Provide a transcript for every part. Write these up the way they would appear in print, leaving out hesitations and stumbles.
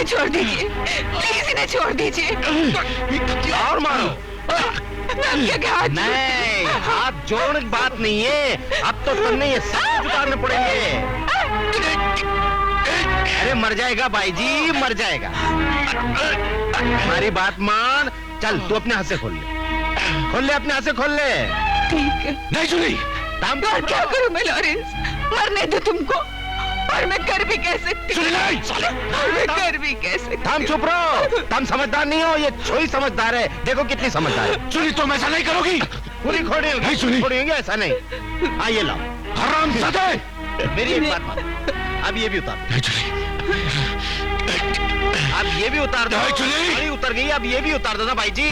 इन्हें छोड़ दीजिए, प्लीज इन्हें छोड़ दीजिए। और मारो। नहीं, हाथ जोड़ने की बात नहीं है, अब तो तुमने ये सब उतारने पड़ेंगे। अरे मर जाएगा भाई जी, मर जाएगा। हमारी बात मान, चल तू अपने हाथ से खोल ले अपने हाथ से खोल ले। ठीक है। नहीं सुनी और क्या करूं मैं लॉरेंस, मरने दो तुमको, और मैं कर भी कह सकती हूँ। मैं कर भी कह सकती हूँ। तुम चुप रहो, तुम समझदार नहीं हो, ये छोई समझदार है, देखो कितनी समझदार है। सुनी तुम ऐसा नहीं करोगी। पूरी खोड़ेंगे ऐसा नहीं। हाँ ये लाओ हरामजादे। मेरी एक बात मान, अब ये भी उतार दो। अब ये भी उतार दो। अरे उतर गई, अब ये भी उतार दो ना भाई जी।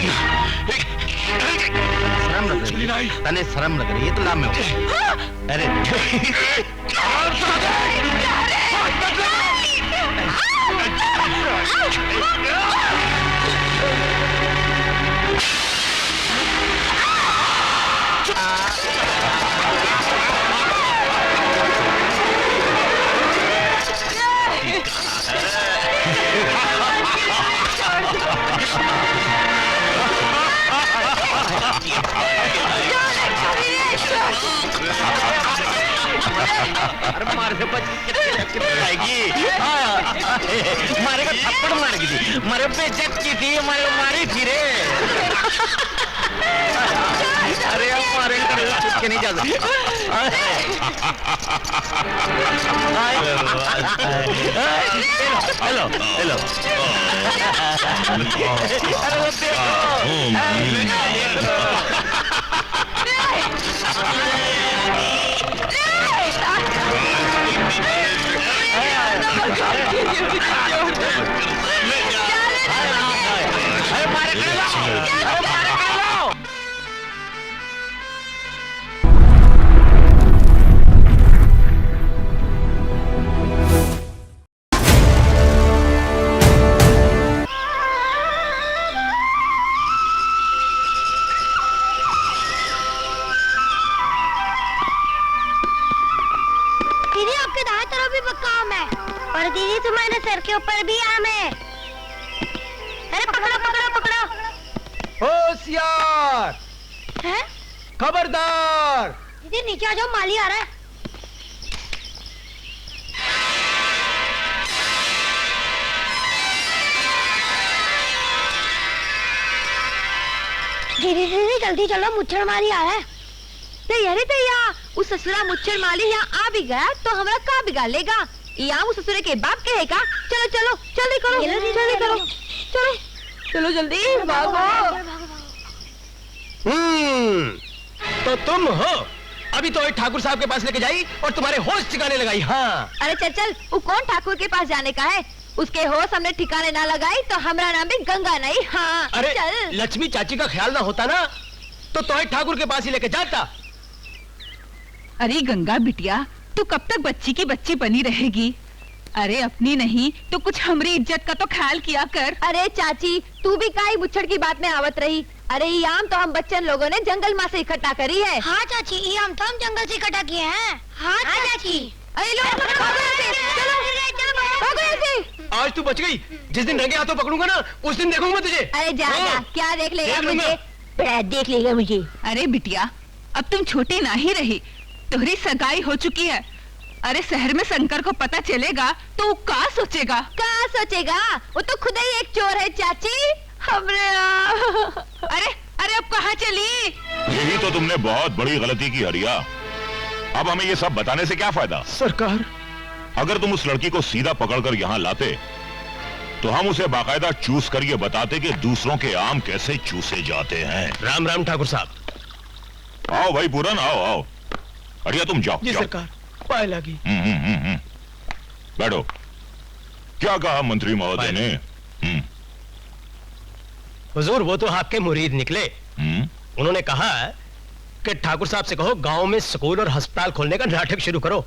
शर्म लग रही है, तने शर्म लग रही है तो लाम में हो। अरे अरे मार से बच कितनी आएगी। मारेगा थप्पड़ मार की थी, मारे बेइज्जत की थी, मारी थी रे। अरे अब मारेगा छुप के नहीं जा सकता। हेलो हेलो अरे वो और दीदी तुम्हारे सर के ऊपर भी आम है। अरे पकड़ो पकड़ो पकड़ो। होशियार, खबरदार। दीदी नीचे आ जाओ, माली आ रहा है। दीदी दीदी जल्दी चलो, मुच्छर माली आ रहा है। अरे तैया उस ससुरा मुच्छर माली यहाँ आ भी गया तो हमारा का बिगाड़ लेगा। यहाँ उस ससुरे के बाप कहेगा। चलो चलो जल्दी करो, जल्दी करो, चलो चलो जल्दी भागो। तो तुम हो, अभी तो ठाकुर साहब के पास लेके जाई और तुम्हारे होश ठिकाने लगाई। हाँ अरे चल चल, वो कौन ठाकुर के पास जाने का है, उसके होश हमने ठिकाने ना लगाई तो हमारा नाम भी गंगा नहीं। हाँ अरे चल। लक्ष्मी चाची का ख्याल ना होता ना तो ठाकुर के पास ही लेके जाता। अरे गंगा बिटिया, तू कब तक बच्ची की बच्ची बनी रहेगी? अरे अपनी नहीं तो कुछ हमारी इज्जत का तो ख्याल किया कर। अरे चाची तू भी काई मुच्छड़ की बात में आवत रही। अरे ये आम तो हम बच्चन लोगों ने जंगल में से इकट्ठा करी है। हाँ चाची, ये आम तो हम जंगल से इकट्ठा किए हैं। हाँ चाची। अरे लो आज तू बच गई, जिस दिन रंगे हाथों पकड़ूंगा ना उस दिन देखूंगा तुझे। अरे जा जा, क्या देख लेगा मुझे? देख लेगा मुझे। अरे बिटिया, अब तुम छोटी ना ही रही, तुम्हारी सगाई हो चुकी है। अरे शहर में शंकर को पता चलेगा तो वो क्या सोचेगा? क्या सोचेगा? वो तो खुद ही एक चोर है चाची। हमरे अरे अरे अब कहाँ चली? यही तो तुमने बहुत बड़ी गलती की हरिया। अब हमें ये सब बताने से क्या फायदा? सरकार, अगर तुम उस लड़की को सीधा पकड़कर यहाँ लाते तो हम उसे बाकायदा चूस कर ये बताते कि दूसरों के आम कैसे चूसे जाते हैं। राम राम ठाकुर साहब। आओ भाई पूरन, आओ आओ। हरिया तुम जाओ। जी जाओ। सरकार, पाए लगी। बैठो। क्या कहा मंत्री महोदय ने? हुजूर वो तो आपके मुरीद निकले। उन्होंने कहा कि ठाकुर साहब से कहो गांव में स्कूल और अस्पताल खोलने का नाटक शुरू करो।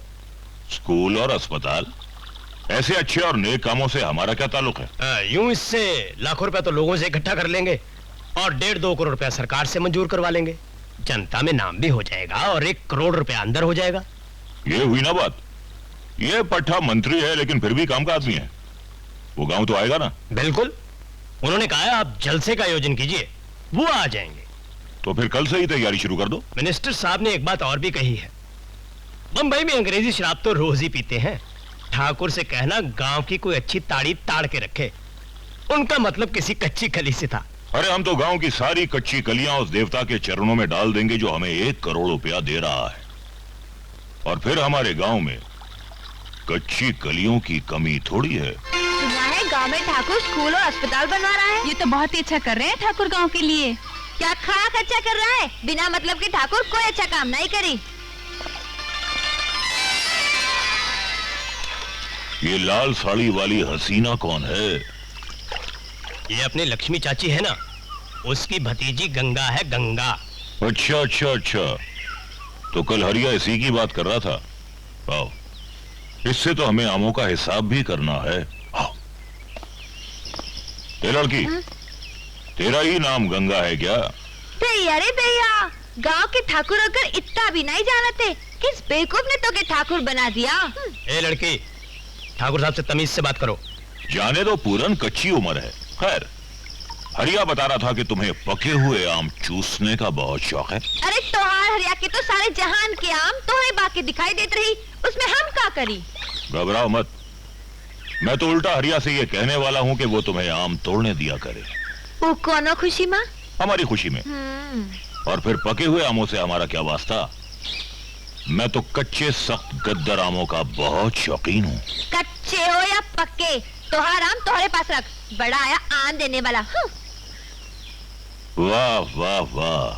स्कूल और अस्पताल? ऐसे अच्छे और नेक कामों से हमारा क्या ताल्लुक है? यूं इससे लाखों रुपया तो लोगों से इकट्ठा कर लेंगे और 1.5-2 करोड़ रुपया सरकार से मंजूर करवा लेंगे। जनता में नाम भी हो जाएगा और 1 करोड़ रुपया अंदर हो जाएगा। ये हुई ना बात। ये पट्टा मंत्री है लेकिन फिर भी काम का आदमी है। वो गांव तो आएगा ना? बिल्कुल, उन्होंने कहा है आप जलसे का आयोजन कीजिए, वो आ जाएंगे। तो फिर कल से ही तैयारी शुरू कर दो। मिनिस्टर साहब ने एक बात और भी कही है, बंबई में अंग्रेजी शराब तो रोज ही पीते हैं। ठाकुर से कहना गांव की कोई अच्छी ताड़ी ताड़ के रखे। उनका मतलब किसी कच्ची कली से था। अरे हम तो गांव की सारी कच्ची कलियां उस देवता के चरणों में डाल देंगे जो हमें 1 करोड़ रुपया दे रहा है, और फिर हमारे गांव में कच्ची कलियों की कमी थोड़ी है। सुना है गांव में ठाकुर स्कूल और अस्पताल बनवा रहा है। ये तो बहुत ही अच्छा कर रहे हैं ठाकुर गांव के लिए। क्या खाक अच्छा कर रहा है? बिना मतलब के ठाकुर कोई अच्छा काम नहीं करी। ये लाल साड़ी वाली हसीना कौन है? ये अपनी लक्ष्मी चाची है ना, उसकी भतीजी गंगा है, गंगा। अच्छा अच्छा अच्छा, तो कल हरिया इसी की बात कर रहा था। आओ, इससे तो हमें आमों का हिसाब भी करना है। आओ। ये लड़की, तेरा ही नाम गंगा है क्या? भैया रे भैया, गांव के ठाकुर अगर इतना भी नहीं जानते, किस बेवकूफ ने तो के ठाकुर बना दिया। ए लड़की, ठाकुर साहब से तमीज से बात करो। जाने दो, पूरन कच्ची उम्र है। खैर, हरिया बता रहा था कि तुम्हें पके हुए आम चूसने का बहुत शौक है। अरे तोहार हरिया के तो सारे जहान के आम तोहरे बाकी दिखाई देते रही, उसमें हम क्या करी? घबराओ मत, मैं तो उल्टा हरिया से ये कहने वाला हूँ कि वो तुम्हें आम तोड़ने दिया करे। वो कौनो खुशी माँ? हमारी खुशी में। और फिर पके हुए आमों से हमारा क्या वास्ता? मैं तो कच्चे सख्त गद्दर आमों का बहुत शौकीन हूँ। कच्चे हो या पक्के, तोहार आम तोहरे पास रख, बड़ा आया आम देने वाला। वाह वाह वाह,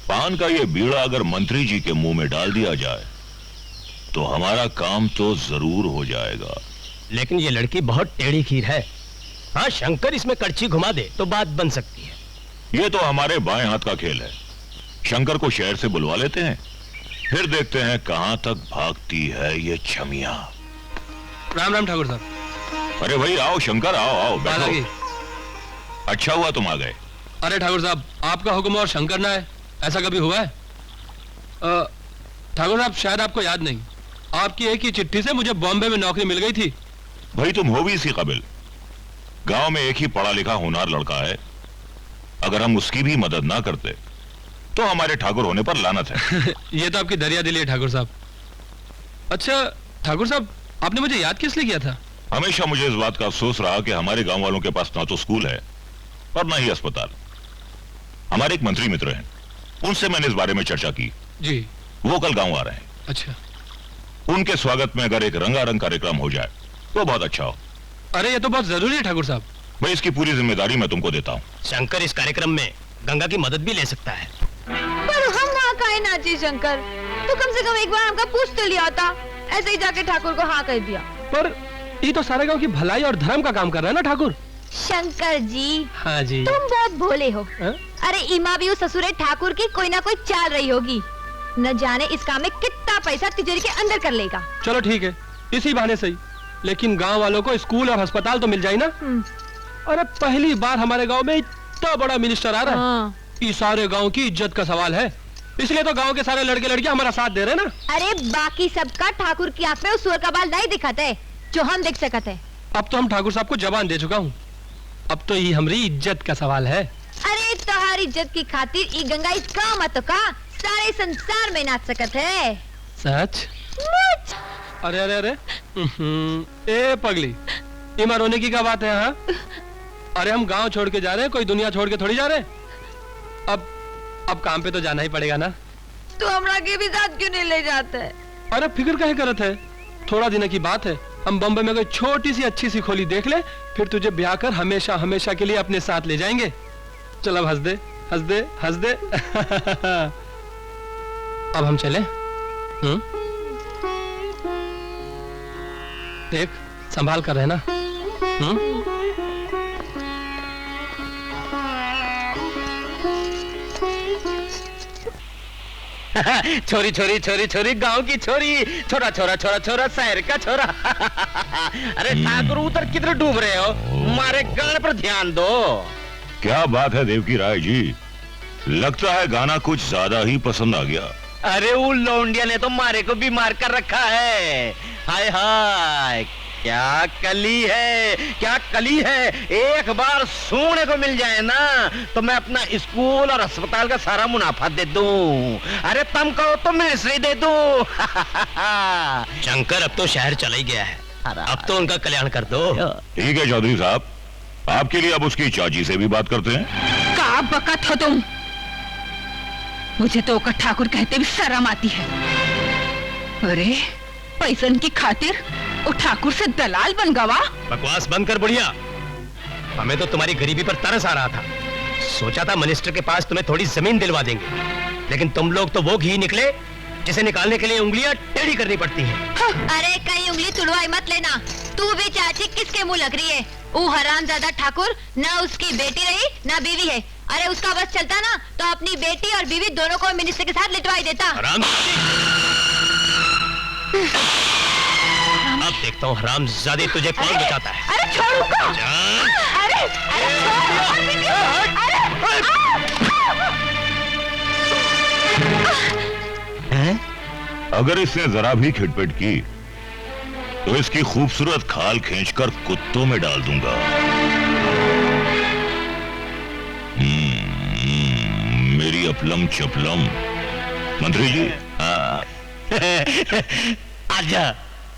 पान का ये बीड़ा अगर मंत्री जी के मुंह में डाल दिया जाए तो हमारा काम तो जरूर हो जाएगा। लेकिन ये लड़की बहुत टेढ़ी खीर है। हाँ, शंकर इसमें कड़छी घुमा दे तो बात बन सकती है। ये तो हमारे बाएं हाथ का खेल है। शंकर को शहर से बुलवा लेते हैं, फिर देखते हैं कहां तक भागती है ये छमिया। राम राम ठाकुर साहब। अरे भाई आओ शंकर, आओ आओ बैठो। अच्छा हुआ तुम आ गए। अरे ठाकुर साहब, आपका हुक्म और शंकर ना है, ऐसा कभी हुआ है? ठाकुर साहब, शायद आपको याद नहीं, आपकी एक ही चिट्ठी से मुझे बॉम्बे में नौकरी मिल गई थी। भाई तुम हो भी इसी काबिल। गांव में एक ही पढ़ा लिखा होनहार लड़का है, अगर हम उसकी भी मदद ना करते तो हमारे ठाकुर होने पर लानत है। ये तो आपकी दरिया दिली है ठाकुर साहब। अच्छा ठाकुर साहब, आपने मुझे याद किस लिए किया था? हमेशा मुझे इस बात का अफसोस रहा कि हमारे गांव वालों के पास ना तो स्कूल है और ना ही अस्पताल। हमारे एक मंत्री मित्र हैं, उनसे मैंने इस बारे में चर्चा की जी। वो कल गांव आ रहे हैं। अच्छा। उनके स्वागत में अगर एक रंगारंग कार्यक्रम हो जाए तो बहुत अच्छा हो। अरे ये तो बहुत जरूरी है ठाकुर साहब। भाई इसकी पूरी जिम्मेदारी मैं तुमको देता हूँ। शंकर इस कार्यक्रम में गंगा की मदद भी ले सकता है। पर हम वहाँ काहे नाचे शंकर? तो कम से कम एक बार हमका पूछ तो लिया था, ऐसे ही जाके ठाकुर को हाँ कह दिया। पर ये तो सारे गांव की भलाई और धर्म का काम कर रहा है ना ठाकुर। शंकर जी, हाँ जी। तुम बहुत भोले हो। हा? अरे इमा भी उस ससुरे ठाकुर की कोई ना कोई चाल रही होगी, न जाने इस काम में कितना पैसा तिजोरी के अंदर कर लेगा। चलो ठीक है, इसी बहाने सही, लेकिन गांव वालों को स्कूल और अस्पताल तो मिल जाए ना। अरे पहली बार हमारे गांव में इतना बड़ा मिनिस्टर आ रहा है। हाँ। ये सारे गांव की इज्जत का सवाल है, इसलिए तो गांव के सारे लड़के लड़कियां हमारा साथ दे रहे हैं ना। अरे बाकी सबका ठाकुर की आंख में उस सुअर का बाल नहीं दिखाते है, जो हम देख सकते हैं। अब तो हम ठाकुर साहब को जबान दे चुका हूँ, अब तो ये हमारी इज्जत का सवाल है। अरे तुम्हारी इज्जत की खातिर ई गंगा इस गाँव मत तो का सारे संसार में नाच सकत है। सच? अरे अरे अरे ए पगली, इमा रोने की क्या बात है? हाँ, अरे हम गांव छोड़ के जा रहे हैं, कोई दुनिया छोड़ के थोड़ी जा रहे हैं। अब काम पे तो जाना ही पड़ेगा ना। तो हमरा के भी साथ क्यों नहीं ले जाते? अरे फिक्र काहे करत है, थोड़ा दिन की बात है, हम बम्बई में कोई छोटी सी अच्छी सी खोली देख ले, फिर तुझे ब्याह कर हमेशा हमेशा के लिए अपने साथ ले जाएंगे। चल अब हंस दे हंस दे हंस दे। अब हम चले? देख संभाल कर रहना। छोरी छोरी छोरी छोरी गांव की छोरी, छोरा छोरा छोरा छोरा शहर का छोरा। अरे ठाकुर उधर किधर डूब रहे हो, मारे गाने पर ध्यान दो। क्या बात है देवकी राय जी, लगता है गाना कुछ ज्यादा ही पसंद आ गया। अरे वो लौंडिया ने तो मारे को बीमार कर रखा है। हाय हाय, क्या कली है, क्या कली है। एक बार सोने को मिल जाए ना तो मैं अपना स्कूल और अस्पताल का सारा मुनाफा दे दूं। अरे तुम कहो तो मिनिस्ट्री दे दूं। शंकर अब तो शहर चला ही गया है, अब तो उनका कल्याण कर दो। ठीक है चौधरी साहब, आपके लिए अब उसकी चाची से भी बात करते हैं। का बकत हो तुम? मुझे तो ओकर ठाकुर कहते भी शर्म आती है। अरे पैसन की खातिर वो ठाकुर से दलाल बन गवा। बकवास बंद कर बुढ़िया, हमें तो तुम्हारी गरीबी पर तरस आ रहा था। सोचा था मिनिस्टर के पास तुम्हें थोड़ी जमीन दिलवा देंगे, लेकिन तुम लोग तो वो घी निकले जिसे निकालने के लिए उंगलियां टेढ़ी करनी पड़ती हैं। अरे कहीं उंगली तुड़वाई मत लेना। तू भी चाची किसके मुंह लग रही है? वो हरामजादा ठाकुर ना उसकी बेटी रही ना बीवी है। अरे उसका बस चलता ना तो अपनी बेटी और बीवी दोनों को मिनिस्टर के साथ लिटवाई देता। अब देखता हूँ हरामजादी तुझे कौन बचाता है। अरे छोड़ उसको। अरे अगर इसने जरा भी खिटपिट की तो इसकी खूबसूरत खाल खींचकर कुत्तों में डाल दूंगा। मेरी अपलम चपलम। मंत्री जी आजा।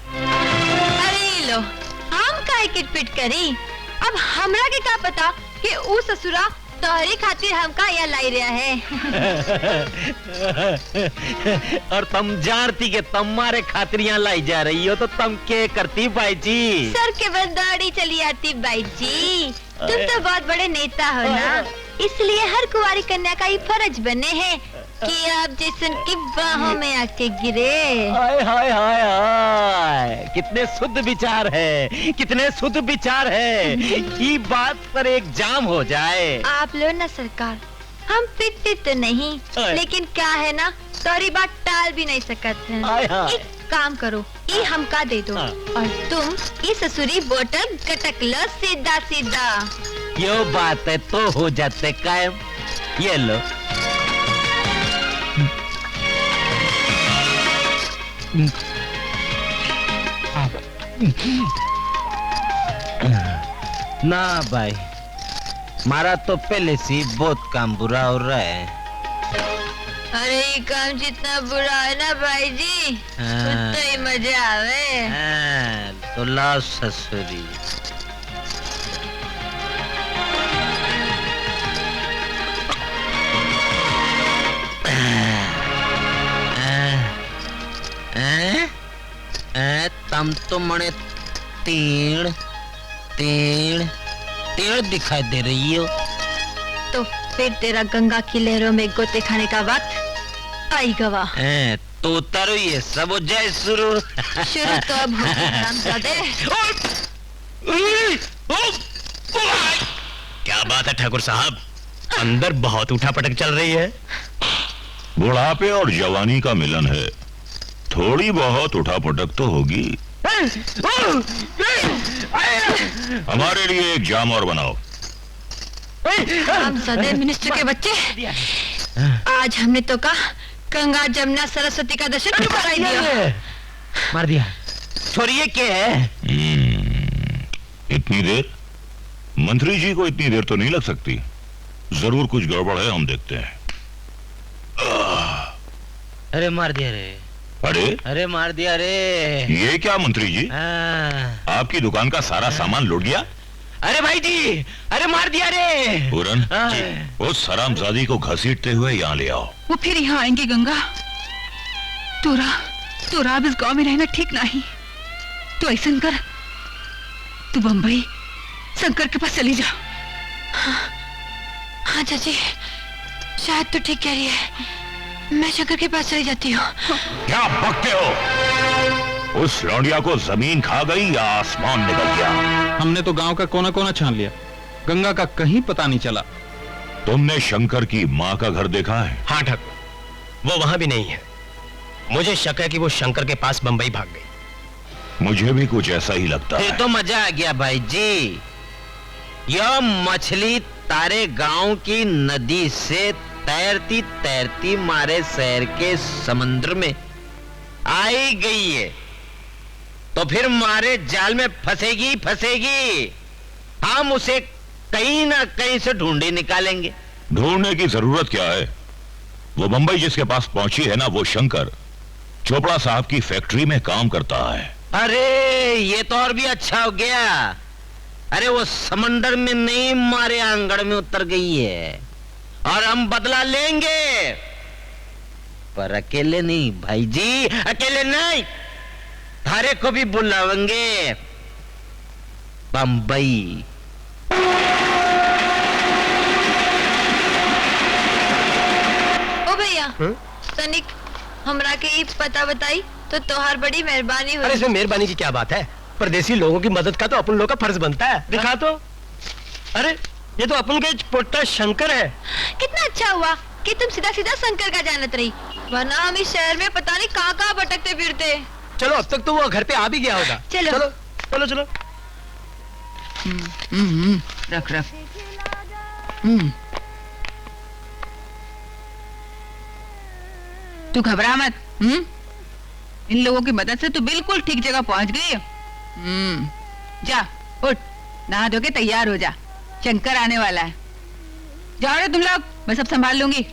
अरे लो, हम काहे किटपिट करी? अब हमरा के क्या पता कि ऊ ससुरा तोहरी खातिर हमका यहाँ लाई रहा है। और तुम जानती के तुम्हारे खातिर यहाँ लाई जा रही हो तो तुम क्या करती भाई जी? सर के बस दौड़ी चली आती बाई जी। तुम तो बहुत बड़े नेता हो ना, इसलिए हर कुंवारी कन्या का ये फर्ज बने हैं कि आप जैसन की बाहों में आके गिरे। हाय हाय हाय हाय, कितने शुद्ध विचार है, कितने शुद्ध विचार है। ये बात पर एक जाम हो जाए। आप लो ना सरकार, हम पिटते तो नहीं, लेकिन क्या है ना तोरी बात टाल भी नहीं सकते हैं। एक काम करो, ये हमका दे दो और तुम ये ससुरी बोतल कटक लो सीधा सीधा। यो बात है तो हो जाते कायम। ये लो। ना भाई, मारा तो पहले से बहुत काम बुरा हो रहा है। अरे ये काम जितना बुरा है ना भाई जी, उतना ही मजा आवे। तो लाओ ससुरी। तम तो मने तीन तीन तीन दिखाई दे रही हो। तो फिर तेरा गंगा की लहरों में गोते खाने का वक्त आई गवा। तो उतारो ये सब हो जाए शुरू। शुरू तो अब होगी हरामजादे। क्या बात है ठाकुर साहब, अंदर बहुत उठा पटक चल रही है। बुढ़ापे और जवानी का मिलन है, थोड़ी बहुत उठापटक तो होगी। हमारे लिए एक जाम और बनाओ। हम सदैव मिनिस्टर के बच्चे, आज हमने तो कहा गंगा जमुना सरस्वती का दर्शन कराई दिया। मार दिया। छोड़िए क्या है? इतनी देर? मंत्री जी को इतनी देर तो नहीं लग सकती। जरूर कुछ गड़बड़ है, हम देखते हैं। अरे मार दिया रे। अरे मार दिया रे। ये क्या मंत्री जी, आपकी दुकान का सारा सामान लुट गया? अरे भाई जी, अरे मार दिया रे। पूरन, उस हरामजादी को घसीटते हुए यहाँ ले आओ। वो फिर यहाँ आएंगे गंगा। तोरा अब इस गांव में रहना ठीक नहीं। तो ऐसा कर, तू बम्बई शंकर के पास चली जा। हाँ चाची, शायद तो ठीक कह रही है। मैं शंकर के पास चली जाती हूँ। क्या बकते हो? उस लौंडिया को जमीन खा गई या आसमान निकल गया? हमने तो गांव का कोना कोना छान लिया, गंगा का कहीं पता नहीं चला। तुमने शंकर की माँ का घर देखा है? हाँ ठाकुर, वो वहां भी नहीं है। मुझे शक है कि वो शंकर के पास बंबई भाग गई। मुझे भी कुछ ऐसा ही लगता है। तो मजा आ गया भाई जी। यह मछली तारे गांव की नदी से तैरती तैरती मारे शहर के समुद्र में आई गई है। तो फिर मारे जाल में फंसेगी फंसेगी। हम उसे कहीं ना कहीं से ढूंढे निकालेंगे। ढूंढने की जरूरत क्या है? वो बंबई जिसके पास पहुंची है ना, वो शंकर चोपड़ा साहब की फैक्ट्री में काम करता है। अरे ये तो और भी अच्छा हो गया। अरे वो समंदर में नहीं, मारे आंगड़ में उतर गई है और हम बदला लेंगे। पर अकेले नहीं भाई जी, अकेले नहीं, थारे को भी बुलावेंगे बंबई। ओ भैया तनिक हमरा के ई पता बताई तो तोहार बड़ी मेहरबानी अरे हुई। इसमें मेहरबानी की क्या बात है? परदेसी लोगों की मदद का तो अपन लोगों का फर्ज बनता है। दिखा तो। अरे ये तो अपन का पोटा शंकर है। कितना अच्छा हुआ कि तुम सीधा सीधा शंकर का जानत रही, वरना हम इस शहर में पता नहीं कहाँ कहाँ भटकते फिरते। चलो अब तक तो वो घर पे आ भी गया होगा। चलो। चलो चलो चलो। रख रख। तू घबरा मत। इन लोगों की मदद से तू बिल्कुल ठीक जगह पहुंच गई है। जा उठ, नहा धो के तैयार हो जा, शंकर आने वाला है। जाओ रे तुम लोग, मैं सब संभाल लूंगी।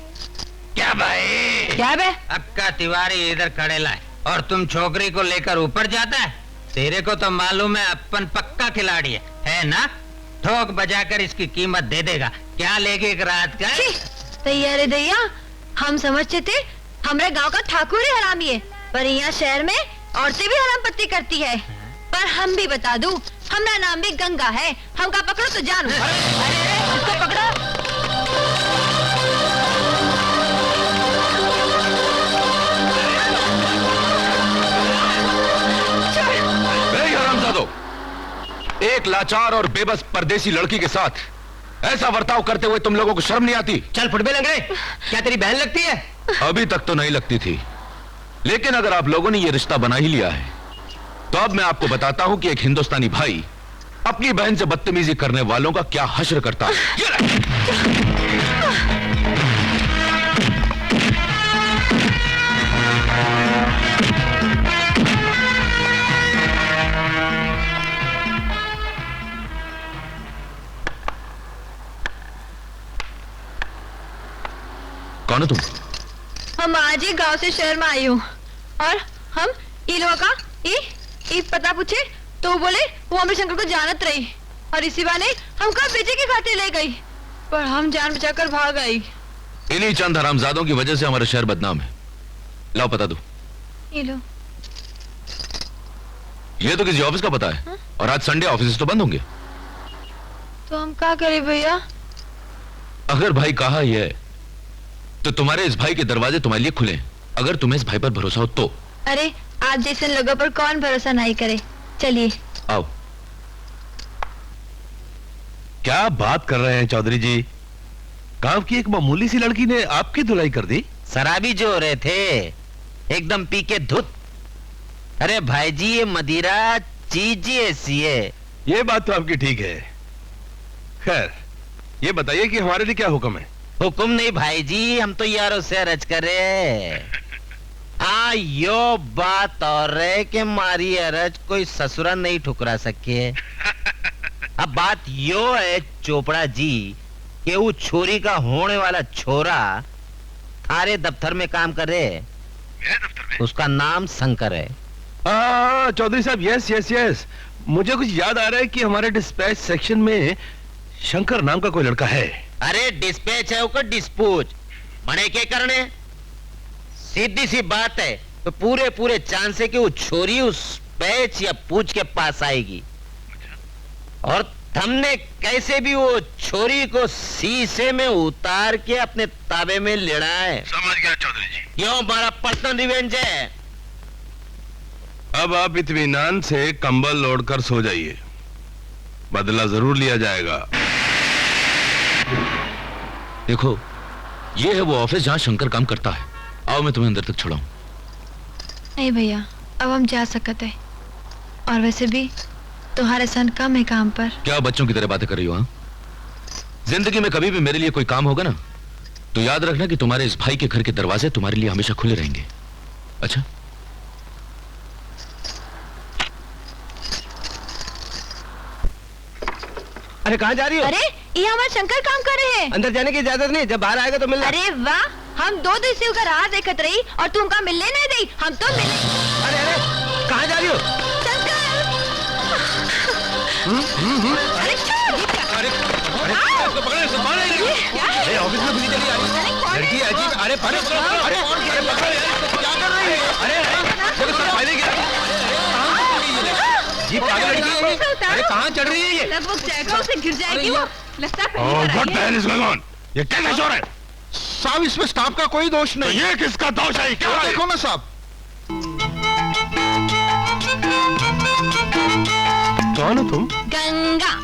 क्या भाई? क्या बे? अक्का तिवारी इधर खड़े लाए और तुम छोकरी को लेकर ऊपर जाता है। तेरे को तो मालूम है अपन पक्का खिलाड़ी है ना? ठोक बजाकर इसकी कीमत दे देगा। क्या लेके एक रात का? दैया रे दैया, हम समझते थे हमारे गांव का ठाकुर ही हरामी है, पर यहाँ शहर में औरतें भी हराम पत्ती करती है। पर हम भी बता दूं, हमारा नाम भी गंगा है। हमका पकड़ो तो जानू। अरे उसको पकड़ो। हरामजादो, एक लाचार और बेबस परदेसी लड़की के साथ ऐसा बर्ताव करते हुए तुम लोगों को शर्म नहीं आती? चल फुटबे लंगड़े, क्या तेरी बहन लगती है? अभी तक तो नहीं लगती थी, लेकिन अगर आप लोगों ने ये रिश्ता बना ही लिया है तो अब मैं आपको बताता हूं कि एक हिंदुस्तानी भाई अपनी बहन से बदतमीजी करने वालों का क्या हश्र करता है। कौन हो तुम? हम आज ही गांव से शहर में आई हूँ और हम ई लोगों का ई पता पूछे तो वो बोले वो हमें शंकर को जानत रही और इसी बहाने हमको बेचे की खातिर ले गई, पर हम जान बचाकर भाग आई। इन्हीं चंद हरामजादों की वजह से हमारा शहर बदनाम है। लाओ पता दो। ये लो। ये तो किसी ऑफिस का पता है और आज संडे, ऑफिस तो बंद होंगे। तो हम क्या करें भैया? अगर भाई कहा ही है तो तुम्हारे इस भाई के दरवाजे तुम्हारे लिए खुले हैं, अगर तुम्हें इस भाई पर भरोसा हो तो। अरे आप जैसे लोगों पर कौन भरोसा नहीं करे। चलिए आओ। क्या बात कर रहे हैं चौधरी जी? गांव की एक मामूली सी लड़की ने आपकी धुलाई कर दी? शराबी जो हो रहे थे, एकदम पी के धुत। अरे भाई जी ये मदिरा चीज ही ऐसी है। ये बात तो आपकी ठीक है। खैर ये बताइए कि हमारे लिए क्या हुक्म है? हुक्म नहीं भाई जी, हम तो यारों से अर्ज करे। यो बात और है कि मारी अरज कोई ससुरा नहीं ठुकरा सके। अब बात यो है चोपड़ा जी कि वो छोरी का होने वाला छोरा थारे दफ्तर में काम करे। उसका नाम शंकर है। चौधरी साहब, यस यस यस, मुझे कुछ याद आ रहा है कि हमारे डिस्पैच सेक्शन में शंकर नाम का कोई लड़का है। अरे डिस्पैच है वो डिस्पूच मने के करने। सीधी सी बात है, तो पूरे पूरे चांस है कि वो छोरी उस पैच या पूछ के पास आएगी और हमने कैसे भी वो छोरी को शीशे में उतार के अपने ताबे में लेना है। समझ गया चौधरी जी। क्यों? हमारा पर्सनल रिवेंज है। अब आप इत्मीनान से कंबल ओढ़कर सो जाइए, बदला जरूर लिया जाएगा। देखो ये है वो ऑफिस जहां शंकर काम करता है। आओ मैं तुम्हें अंदर तक छोड़ाऊं। नहीं भैया, अब हम जा सकते हैं और वैसे भी तुम्हारे सन कम है काम पर। क्या बच्चों की तरह बातें कर रही हो? हाँ, जिंदगी में कभी भी मेरे लिए कोई काम होगा ना तो याद रखना कि तुम्हारे इस भाई के घर के दरवाजे तुम्हारे लिए हमेशा खुले रहेंगे। अच्छा अरे कहाँ जा रही हो? अरे ये हमारे शंकर काम कर रहे हैं। अंदर जाने की इजाजत नहीं, जब बाहर आएगा तो मिलना। अरे वाह, हम 2 दिन से उसका राह देखत रही और तुम का मिलने नहीं दी। हम तो मिले। अरे अरे कहाँ जा रही हो? शंकर, अरे अरे ऑफिस में पुलिस चली आ रही है। लड़की अजीब। अरे अरे अरे क्या कर रही है? अरे जीप पागल लड़की है। अरे कहाँ चढ़ रही है ये? लगभग जाएगा, उसे गिर जाएगी वो। लगता है पहली और बार व्हाट आई द है। Hell is going on? ये क्या शोर है? साहब इसमें स्टाफ का कोई दोष तो नहीं। ये किसका दोष है? क्या है? देखो ना साहब। कौन हो तुम? गंगा।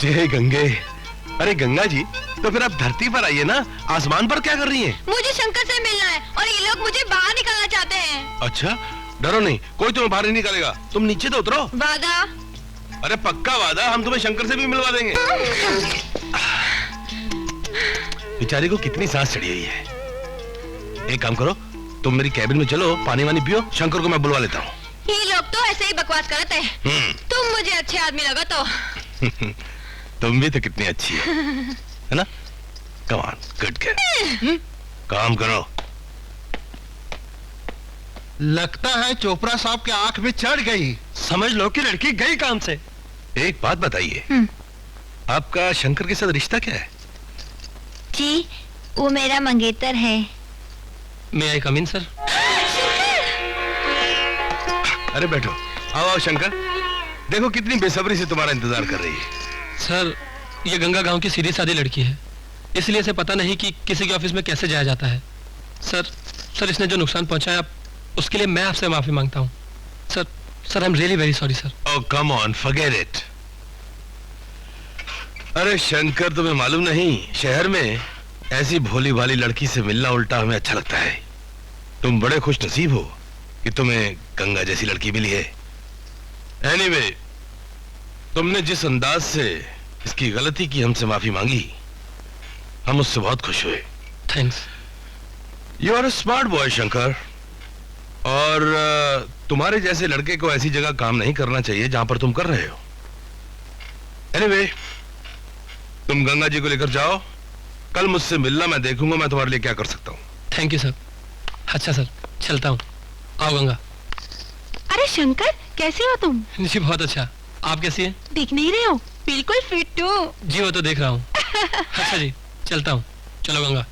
जय गंगे। अरे गंगा जी, तो फिर आप धरती पर आइए ना, आसमान पर क्या कर रही हैं? मुझे शंकर से मिलना है और ये लोग मुझे बाहर निकालना चाहते हैं। अच्छा, डरो नहीं, कोई तुम्हें बाहर नहीं निकालेगा। तुम नीचे तो उतरो। वादा। अरे पक्का वादा, हम तुम्हें शंकर से भी मिलवा देंगे। बेचारी को कितनी सांस चढ़ी हुई है। एक काम करो, तुम मेरी कैबिन में चलो, पानी वानी पियो, शंकर को मैं बुलवा लेता हूँ। ये लोग तो ऐसे ही बकवास करते हैं। तुम मुझे अच्छे आदमी लगा तो। तुम भी तो कितनी अच्छी है ना? Come on, good girl. काम करो। लगता है चोपड़ा साहब के आंख में चढ़ गई। समझ लो कि लड़की गई काम से। एक बात बताइए, आपका शंकर के साथ रिश्ता क्या है? जी, वो मेरा मंगेतर है। मैं आई कम इन सर? अरे बैठो, आओ आओ शंकर, देखो कितनी बेसब्री से तुम्हारा इंतजार कर रही है। सर, ये गंगा गांव की सीधी सादी लड़की है, इसलिए इसे पता नहीं कि किसी के ऑफिस में कैसे जाया जाता है। सर इसने जो नुकसान पहुंचाया उसके लिए मैं आपसे माफी मांगता हूँ। Sir I am really very sorry sir. Oh come on, forget it. अरे शंकर, तुम्हें मालूम नहीं, शहर में ऐसी भोली भाली लड़की से मिलना उल्टा हमें अच्छा लगता है। तुम बड़े खुश नसीब हो कि तुम्हें गंगा जैसी लड़की मिली है। एनीवे, तुमने जिस अंदाज से इसकी गलती की हमसे माफी मांगी, हम उससे बहुत खुश हुए। Thanks. You are a smart boy Shankar, और तुम्हारे जैसे लड़के को ऐसी जगह काम नहीं करना चाहिए जहां पर तुम कर रहे हो। एनीवे, तुम गंगा जी को लेकर जाओ, कल मुझसे मिलना, मैं देखूंगा मैं तुम्हारे लिए क्या कर सकता हूँ। Thank you sir. अच्छा सर, चलता हूँ। आओ गंगा। अरे शंकर, कैसे हो तुम? जी बहुत अच्छा, आप कैसी हैं? दिख नहीं रहे हो, बिल्कुल फिट हो। जी वो तो देख रहा हूँ। अच्छा जी, चलता हूँ। चलो गंगा।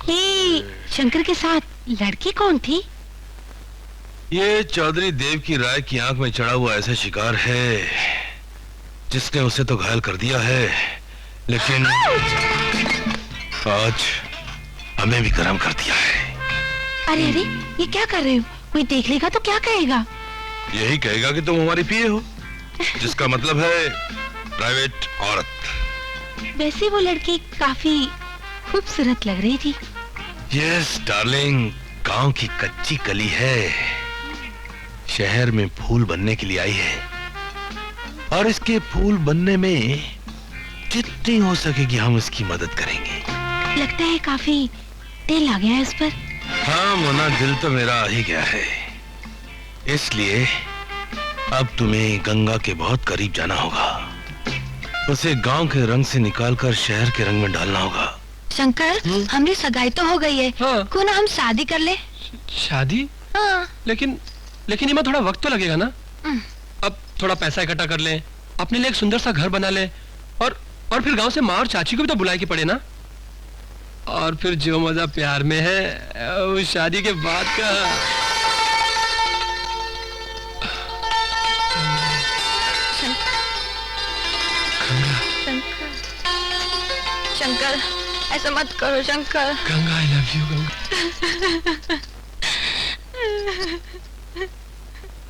ये शंकर के साथ लड़की कौन थी? ये चौधरी देव की राय की आंख में चढ़ा हुआ ऐसा शिकार है जिसने उसे तो घायल कर दिया है, लेकिन आज हमें भी गर्म कर दिया है। अरे अरे, ये क्या कर रहे हो? कोई देख लेगा तो क्या कहेगा? यही कहेगा कि तुम हमारी पीए हो, जिसका मतलब है प्राइवेट औरत। वैसे वो लड़की काफी खूबसूरत लग रही थी। यस डार्लिंग, गांव की कच्ची कली है, शहर में फूल बनने के लिए आई है, और इसके फूल बनने में जितनी हो सकेगी हम इसकी मदद करेंगे। लगता है काफी दिल आ गया है इस पर। हाँ मोना, दिल तो मेरा आ ही गया है, इसलिए अब तुम्हें गंगा के बहुत करीब जाना होगा, उसे गांव के रंग से निकालकर शहर के रंग में डालना होगा। शंकर, हमारी सगाई तो हो गई है। हाँ। क्यों ना हम शादी कर ले? शादी? हाँ। लेकिन इमा थोड़ा वक्त तो लगेगा ना। अब थोड़ा पैसा इकट्ठा कर ले, अपने लिए एक सुंदर सा घर बना ले, और फिर गांव से माँ और चाची को भी तो बुलाए के पड़े ना। और फिर जो मजा प्यार में है वो शादी के बाद का। शंकर, ऐसा मत करो Shankar. Ganga, I love you Ganga.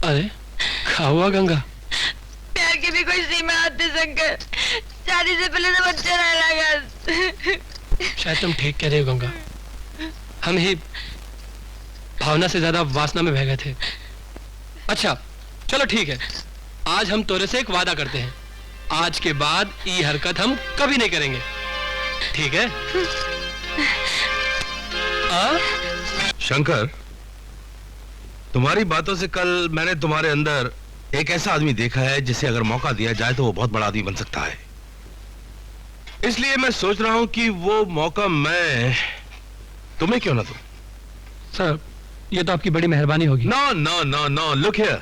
अरे क्या हुआ गंगा? प्यार की भी कोई सीमा आती शंकर, शादी से पहले तो बच्चा रहना लगा। शायद तुम ठीक कह रहे हो गंगा, हम ही भावना से ज्यादा वासना में बह गए थे। अच्छा चलो ठीक है, आज हम तोरे से एक वादा करते हैं, आज के बाद ये हरकत हम कभी नहीं करेंगे, ठीक है? शंकर, तुम्हारी बातों से कल मैंने तुम्हारे अंदर एक ऐसा आदमी देखा है जिसे अगर मौका दिया जाए तो वो बहुत बड़ा आदमी बन सकता है। इसलिए मैं सोच रहा हूं कि वो मौका मैं तुम्हें क्यों ना दूं। सर, ये तो आपकी बड़ी मेहरबानी होगी। No no no no, look here,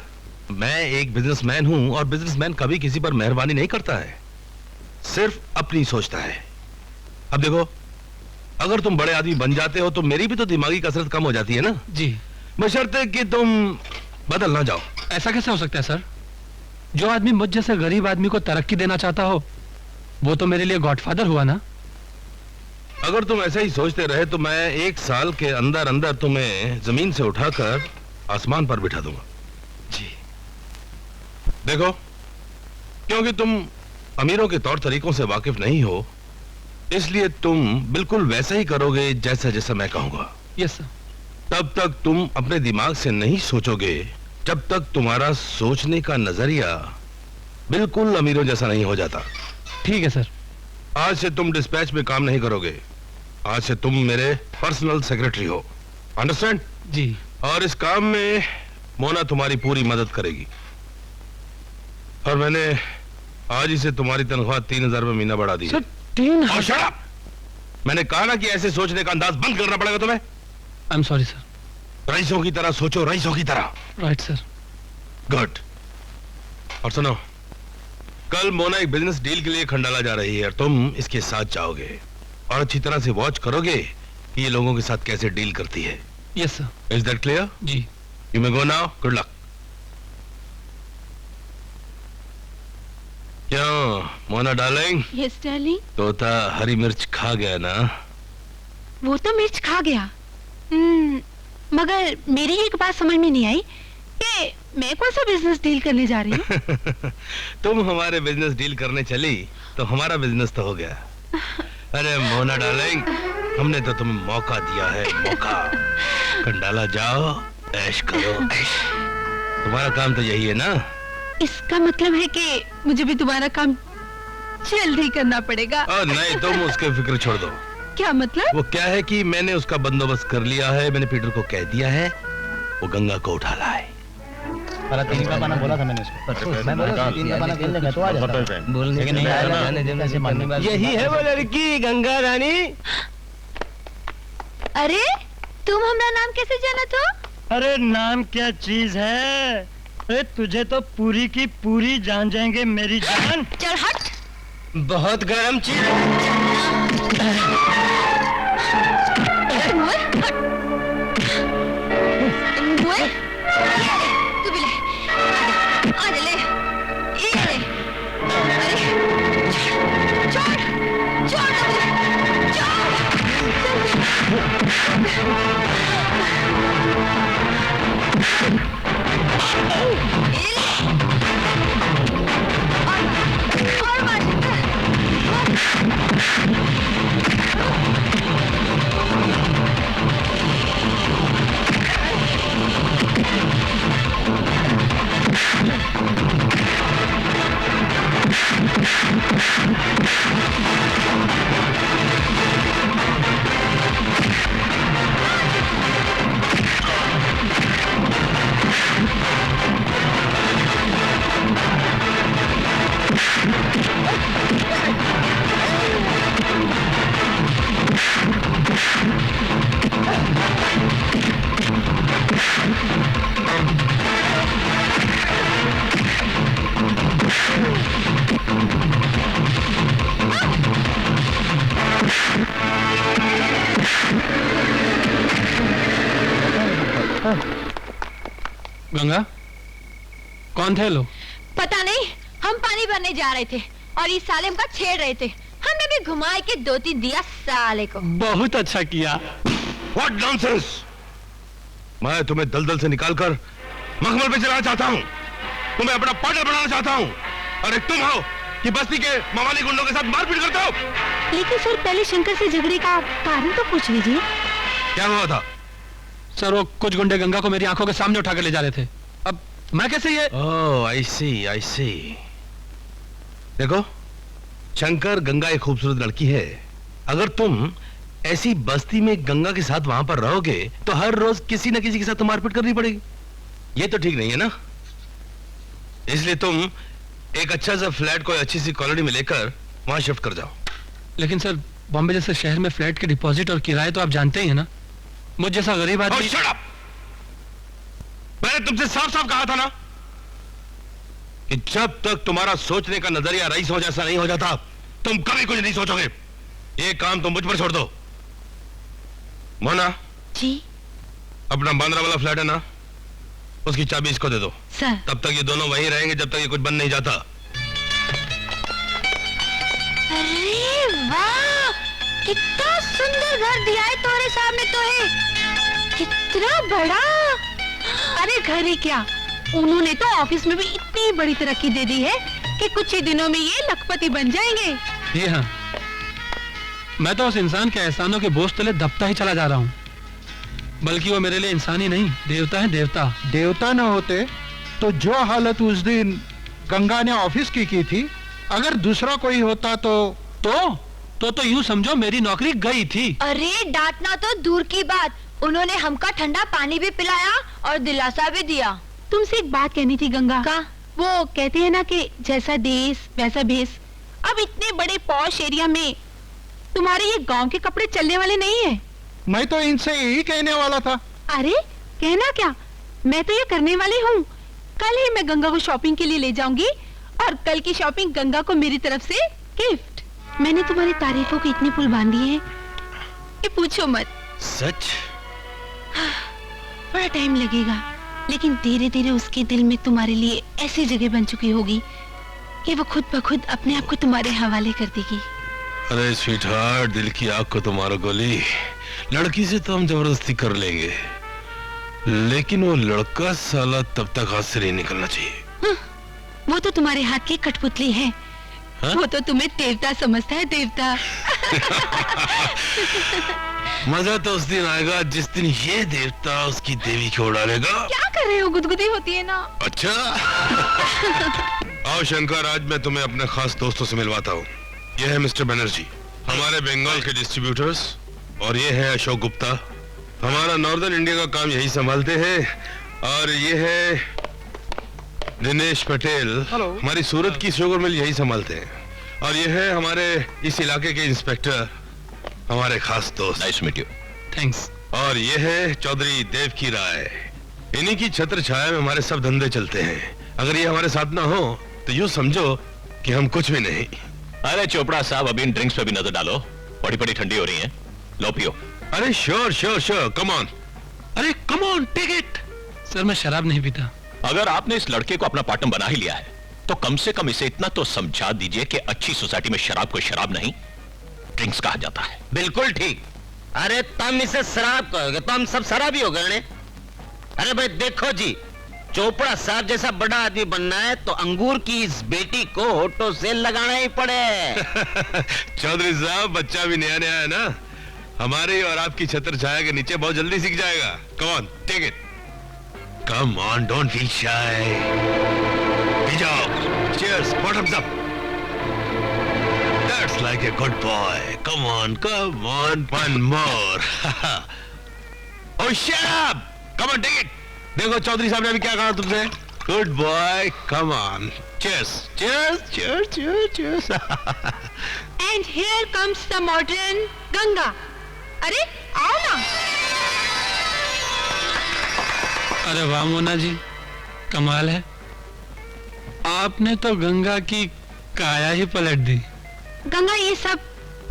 मैं एक बिजनेसमैन हूं और बिजनेसमैन कभी किसी पर मेहरबानी नहीं करता है, सिर्फ अपनी सोचता है। अब देखो, अगर तुम बड़े आदमी बन जाते हो तो मेरी भी तो दिमागी कसरत कम हो जाती है ना। जी। बशर्ते कि तुम बदल ना जाओ। ऐसा कैसे हो सकता है सर? जो आदमी मुझ जैसे गरीब आदमी को तरक्की देना चाहता हो, वो तो मेरे लिए गॉडफादर हुआ ना। अगर तुम ऐसा ही सोचते रहे तो मैं 1 साल के अंदर अंदर तुम्हें जमीन से उठाकर आसमान पर बिठा दूंगा। जी। देखो, क्योंकि तुम अमीरों के तौर तरीकों से वाकिफ नहीं हो, इसलिए तुम बिल्कुल वैसा ही करोगे जैसा जैसा मैं कहूंगा। Yes sir. तब तक तुम अपने दिमाग से नहीं सोचोगे जब तक तुम्हारा सोचने का नजरिया बिल्कुल अमीरों जैसा नहीं हो जाता। ठीक है सर। आज से तुम डिस्पैच में काम नहीं करोगे, आज से तुम मेरे पर्सनल सेक्रेटरी हो, अंडरस्टैंड? जी। और इस काम में मोना तुम्हारी पूरी मदद करेगी। और मैंने आज ही से तुम्हारी तनख्वाह 3000 रुपये महीना बढ़ा दी है। सर 3000? Shut up! मैंने कहा ना कि ऐसे सोचने का अंदाज बंद करना पड़ेगा तुम्हें। I am sorry sir. रईसों की तरह सोचो, रईसों की तरह। Right sir. गुड। और सुनो, कल मोना एक बिजनेस डील के लिए खंडाला जा रही है और तुम इसके साथ जाओगे और अच्छी तरह से वॉच करोगे कि ये लोगों के साथ कैसे डील करती है। Yes sir. Is that clear? जी। You may go now, good luck. क्यों मोना डार्लिंग, यस डार्लिंग। तोता हरी मिर्च खा गया ना? वो तो मिर्च खा गया, मगर मेरी एक बात समझ में नहीं आई कि मैं कौन सा बिजनेस डील करने जा रही हूँ। तुम हमारे बिजनेस डील करने चली तो हमारा बिजनेस तो हो गया। अरे मोना डार्लिंग, हमने तो तुम्हें मौका दिया है, मौका। खंडाला जाओ, ऐश करो, ऐश। तुम्हारा काम तो यही है ना? इसका मतलब है कि मुझे भी तुम्हारा काम जल्दी करना पड़ेगा। नहीं, तुम उसके फिक्र छोड़ दो। क्या मतलब? वो क्या है कि मैंने उसका बंदोबस्त कर लिया है, मैंने पीटर को कह दिया है वो गंगा को उठा लाए। 3 का पाना बोला था मैंने उसको। मैं बोला 3 का पाना खेलने का तो आ जाता, बोलने के नहीं आया। यही है वो लड़की, गंगा रानी। अरे तुम हमारा नाम कैसे जाना तो? अरे नाम क्या चीज है, अरे तुझे तो पूरी की पूरी जान जाएंगे मेरी जान। चल हट। बहुत गर्म चीज। तू भी ले, आ जा, ले, ये ले। अरे छोड़, छोड़ ना मुझे, और मार। गंगा, कौन थे लोग? पता नहीं, हम पानी भरने जा रहे थे और ये साले हमका छेड़ रहे थे। हमने भी घुमा के 2-3 दिया साले को। बहुत अच्छा किया। What nonsense! मैं तुम्हें दलदल से निकालकर मखमल पे चलाना चाहता हूँ, तुम्हें अपना पार्टनर बनाना चाहता हूँ, और एक तुम हो कि बस्ती के मवाली गुंडों के साथ मारपीट करते हो। लेकिन सर पहले शंकर से झगड़े का कारण तो पूछ लीजिए। क्या हुआ था? सर वो कुछ गुंडे गंगा को मेरी आंखों के सामने उठा कर ले जा रहे थे। अब मैं कैसे ये? ओह, I see। देखो, शंकर गंगा एक खूबसूरत लड़की है। अगर तुम ऐसी बस्ती में गंगा के साथ वहां पर रहोगे तो हर रोज किसी न किसी के साथ तो मारपीट करनी पड़ेगी। ये तो ठीक नहीं है ना? इसलिए तुम एक अच्छा सा फ्लैट कोई अच्छी सी कॉलोनी में लेकर वहां शिफ्ट कर जाओ। लेकिन सर, बॉम्बे जैसे शहर में फ्लैट के डिपॉजिट और किराए तो आप जानते ही हैं ना। मुझ जैसा गरीब आदमी। shut up! मैंने तुमसे साफ साफ कहा था ना कि जब तक तुम्हारा सोचने का नजरिया रईसों जैसा नहीं हो जाता, तुम कभी कुछ नहीं सोचोगे। ये काम तुम मुझ पर छोड़ दो। मोना जी अपना बांद्रा वाला फ्लैट है ना, उसकी चाबी इसको दे दो। सर। तब तक ये दोनों वहीं रहेंगे जब तक ये कुछ बन नहीं जाता। अरे वाह, कितना सुंदर घर दिया है तुम्हारे सामने तो है। कितना बड़ा। अरे घर ही क्या, उन्होंने तो ऑफिस में भी इतनी बड़ी तरक्की दे दी है कि कुछ ही दिनों में ये लखपति बन जाएंगे। जी हाँ, मैं तो उस इंसान के एहसानों के बोझ तले दबता ही चला जा रहा हूँ। बल्कि वो मेरे लिए इंसान ही नहीं, देवता है देवता। देवता न होते तो जो हालत उस दिन गंगा ने ऑफिस की थी, अगर दूसरा कोई होता तो यूं समझो मेरी नौकरी गई थी। अरे डांटना तो दूर की बात, उन्होंने हमका ठंडा पानी भी पिलाया और दिलासा भी दिया। तुमसे एक बात कहनी थी गंगा। का? वो कहते हैं ना कि जैसा देश वैसा भेष। अब इतने बड़े पॉश एरिया में तुम्हारे ये गांव के कपड़े चलने वाले नहीं है। मैं तो इनसे यही कहने वाला था। अरे कहना क्या, मैं तो ये करने वाली हूँ। कल ही मैं गंगा को शॉपिंग के लिए ले जाऊंगी और कल की शॉपिंग गंगा को मेरी तरफ से गिफ्ट। मैंने तुम्हारी तारीफों की इतनी पुल बांधी है कि पूछो मत। सच? बड़ा टाइम लगेगा, लेकिन धीरे धीरे उसके दिल में तुम्हारे लिए ऐसी जगह बन चुकी होगी कि वो खुद ब खुद अपने आप को तुम्हारे हवाले कर देगी। अरे स्वीटहार्ट, दिल की आग को तो मारो गोली। लड़की से तो हम जबरदस्ती कर लेंगे, लेकिन वो लड़का साला तब तक हाथ से नहीं निकलना चाहिए। वो तो तुम्हारे हाथ की कठपुतली है। हा? वो तो तुम्हें देवता समझता है, देवता। मजा तो उस दिन आएगा जिस दिन ये देवता उसकी देवी को उड़ालेगा। क्या कर रहे हो, गुदगुदी होती है ना। अच्छा। आओ शंकर, आज मैं तुम्हें अपने खास दोस्तों से मिलवाता हूँ। ये है मिस्टर बनर्जी, हमारे बंगाल के डिस्ट्रीब्यूटर्स, और ये है अशोक गुप्ता, हमारा नॉर्दर्न इंडिया का काम यही संभालते हैं। और ये है दिनेश पटेल, हमारी सूरत की शुगर मिल यही संभालते हैं। और ये है हमारे इस इलाके के इंस्पेक्टर, हमारे खास दोस्त। Nice meet you. थैंक्स। और ये है चौधरी देवकी राय, इन्हीं की छत्र छाया में हमारे सब धंधे चलते हैं। अगर ये हमारे साथ ना हो तो यूं समझो कि हम कुछ भी नहीं। अरे चोपड़ा साहब, अभी इन ड्रिंक्स पे भी नजर डालो, बड़ी बड़ी ठंडी हो रही हैं। लो पियो। अरे sure sure sure, come on. अरे come on, take it. Sir मैं शराब नहीं पीता। अगर आपने इस लड़के को अपना पार्टनर बना ही लिया है तो कम से कम इसे इतना तो समझा दीजिए कि अच्छी सोसाइटी में शराब को शराब नहीं, ड्रिंक्स कहा जाता है। बिल्कुल ठीक। अरे तुम इसे शराब कहोगे तो हम सब शराबी हो गए ने? अरे भाई देखो जी, चोपड़ा साहब जैसा बड़ा आदमी बनना है तो अंगूर की इस बेटी को होठों से लगाना ही पड़े। चौधरी साहब, बच्चा भी नया नया है ना, हमारे और आपकी छत्र छाया के नीचे बहुत जल्दी सीख जाएगा। Come on, take it. Come on, don't feel shy. पी जाओ। Cheers, bottoms up. That's like a good boy. Come on, one more. Oh shut up, come on, take it. देखो चौधरी साहब ने अभी क्या कहा तुमसे। Good boy, come on. Cheers cheers cheers cheers cheers. And here comes the modern Ganga. अरे आओ ना। अरे वाह मोना जी, कमाल है। आपने तो गंगा की काया ही पलट दी। गंगा ये सब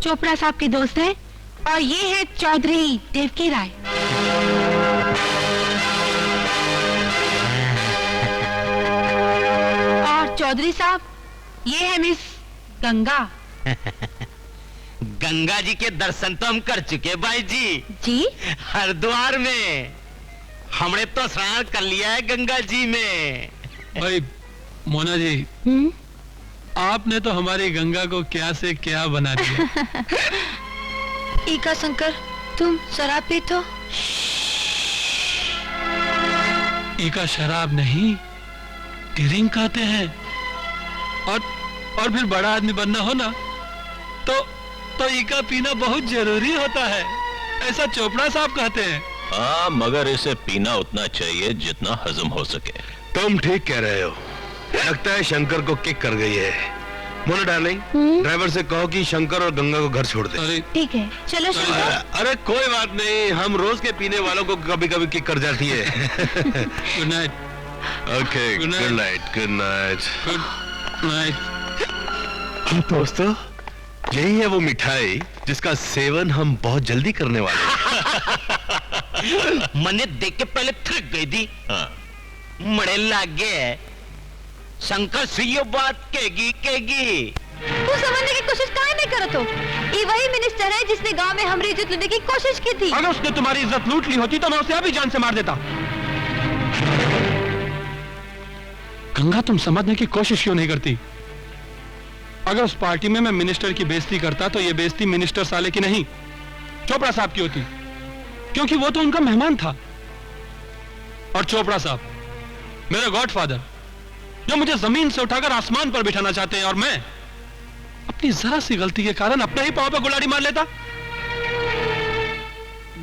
चोपड़ा साहब के दोस्त हैं और ये है चौधरी देवकी राय। और चौधरी साहब, ये है मिस गंगा। गंगा जी के दर्शन तो हम कर चुके भाई जी। जी? हरिद्वार में हमने तो स्नान कर लिया है गंगा जी में। भाई मोना जी, आपने तो हमारी गंगा को क्या से क्या बना दिया। ईका शंकर, तुम शराब पीते हो? ईका शराब नहीं, ड्रिंक कहते हैं। और फिर बड़ा आदमी बनना हो ना तो ईका पीना बहुत जरूरी होता है, ऐसा चोपड़ा साहब कहते हैं। हाँ, मगर इसे पीना उतना चाहिए जितना हजम हो सके। तुम ठीक कह रहे हो। लगता है शंकर को किक कर गई है। मोना डार्लिंग, ड्राइवर से कहो कि शंकर और गंगा को घर छोड़ दे। ठीक है, चलो शंकर। अरे कोई बात नहीं, हम रोज के पीने वालों को कभी कभी किक कर जाती है। Good night. Okay, good night, good night, good night. दोस्तों, यही है वो मिठाई जिसका सेवन हम बहुत जल्दी करने वाले हैं। मने देख के पहले थक गई थी। मड़े लागे शंकर से ये बात कहेगी। तू समझने की कोशिश काहे नहीं करत हो? ये वही मिनिस्टर है जिसने गांव में हमारी इज्जत लूटने की कोशिश की थी। अगर उसने तुम्हारी इज्जत लूट ली होती तो मैं उसे अभी जान से मार देता। गंगा, तुम समझने की कोशिश क्यों नहीं करती? अगर उस पार्टी में मैं मिनिस्टर की बेइज्जती करता तो ये बेइज्जती मिनिस्टर साले की नहीं, चोपड़ा साहब की होती, क्योंकि वो तो उनका मेहमान था। और चोपड़ा साहब मेरे गॉडफादर, जो मुझे जमीन से उठाकर आसमान पर बिठाना चाहते हैं, और मैं अपनी जरा सी गलती के कारण अपने ही पांव पे गुलाड़ी मार लेता।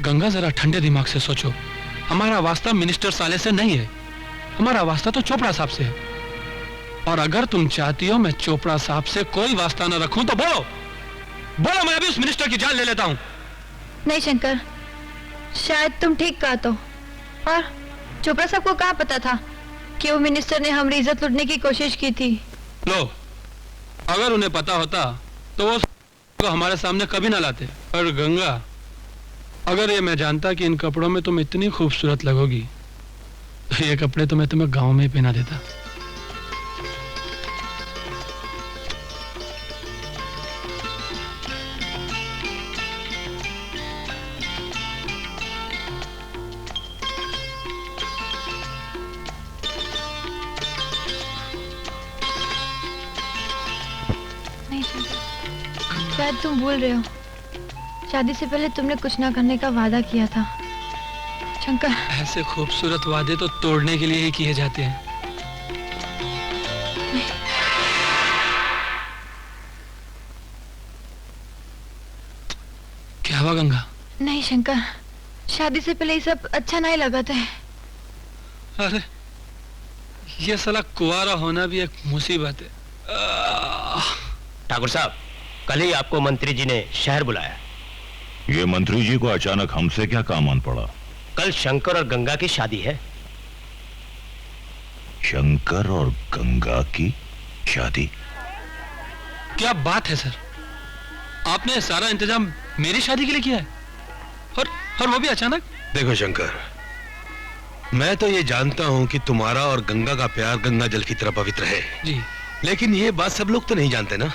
गंगा, जरा ठंडे दिमाग से सोचो। हमारा वास्ता मिनिस्टर साले से नहीं है, हमारा वास्ता तो चोपड़ा साहब से है। और अगर तुम चाहती हो मैं चोपड़ा साहब से कोई वास्ता न रखूं तो बोलो, बोलो, मैं अभी उस मिनिस्टर की जान ले लेता हूं। नहीं शंकर, शायद तुम ठीक कहा तो। और चोपड़ा साहब को क्या पता था कि वो मिनिस्टर ने हमारी इज्जत लूटने की कोशिश की थी? लो, अगर उन्हें पता होता तो वो को हमारे सामने कभी ना लाते। और गंगा, अगर ये मैं जानता कि इन कपड़ों में तुम इतनी खूबसूरत लगोगी तो ये कपड़े तो मैं तुम्हें गांव में ही पहना देता। शायद तुम भूल रहे हो, शादी से पहले तुमने कुछ ना करने का वादा किया था शंकर। ऐसे खूबसूरत वादे तो तोड़ने के लिए ही किए जाते हैं। क्या हुआ गंगा? नहीं शंकर, शादी से पहले ये सब अच्छा नहीं लगा था। अरे ये साला कुंवारा होना भी एक मुसीबत है। ठाकुर साहब, कल ही आपको मंत्री जी ने शहर बुलाया। ये मंत्री जी को अचानक हमसे क्या काम आन पड़ा? कल शंकर और गंगा की शादी है। शंकर और गंगा की शादी? क्या बात है सर, आपने सारा इंतजाम मेरी शादी के लिए किया है, और वो भी अचानक? देखो शंकर, मैं तो ये जानता हूँ कि तुम्हारा और गंगा का प्यार गंगा जल की तरह पवित्र है जी, लेकिन ये बात सब लोग तो नहीं जानते ना।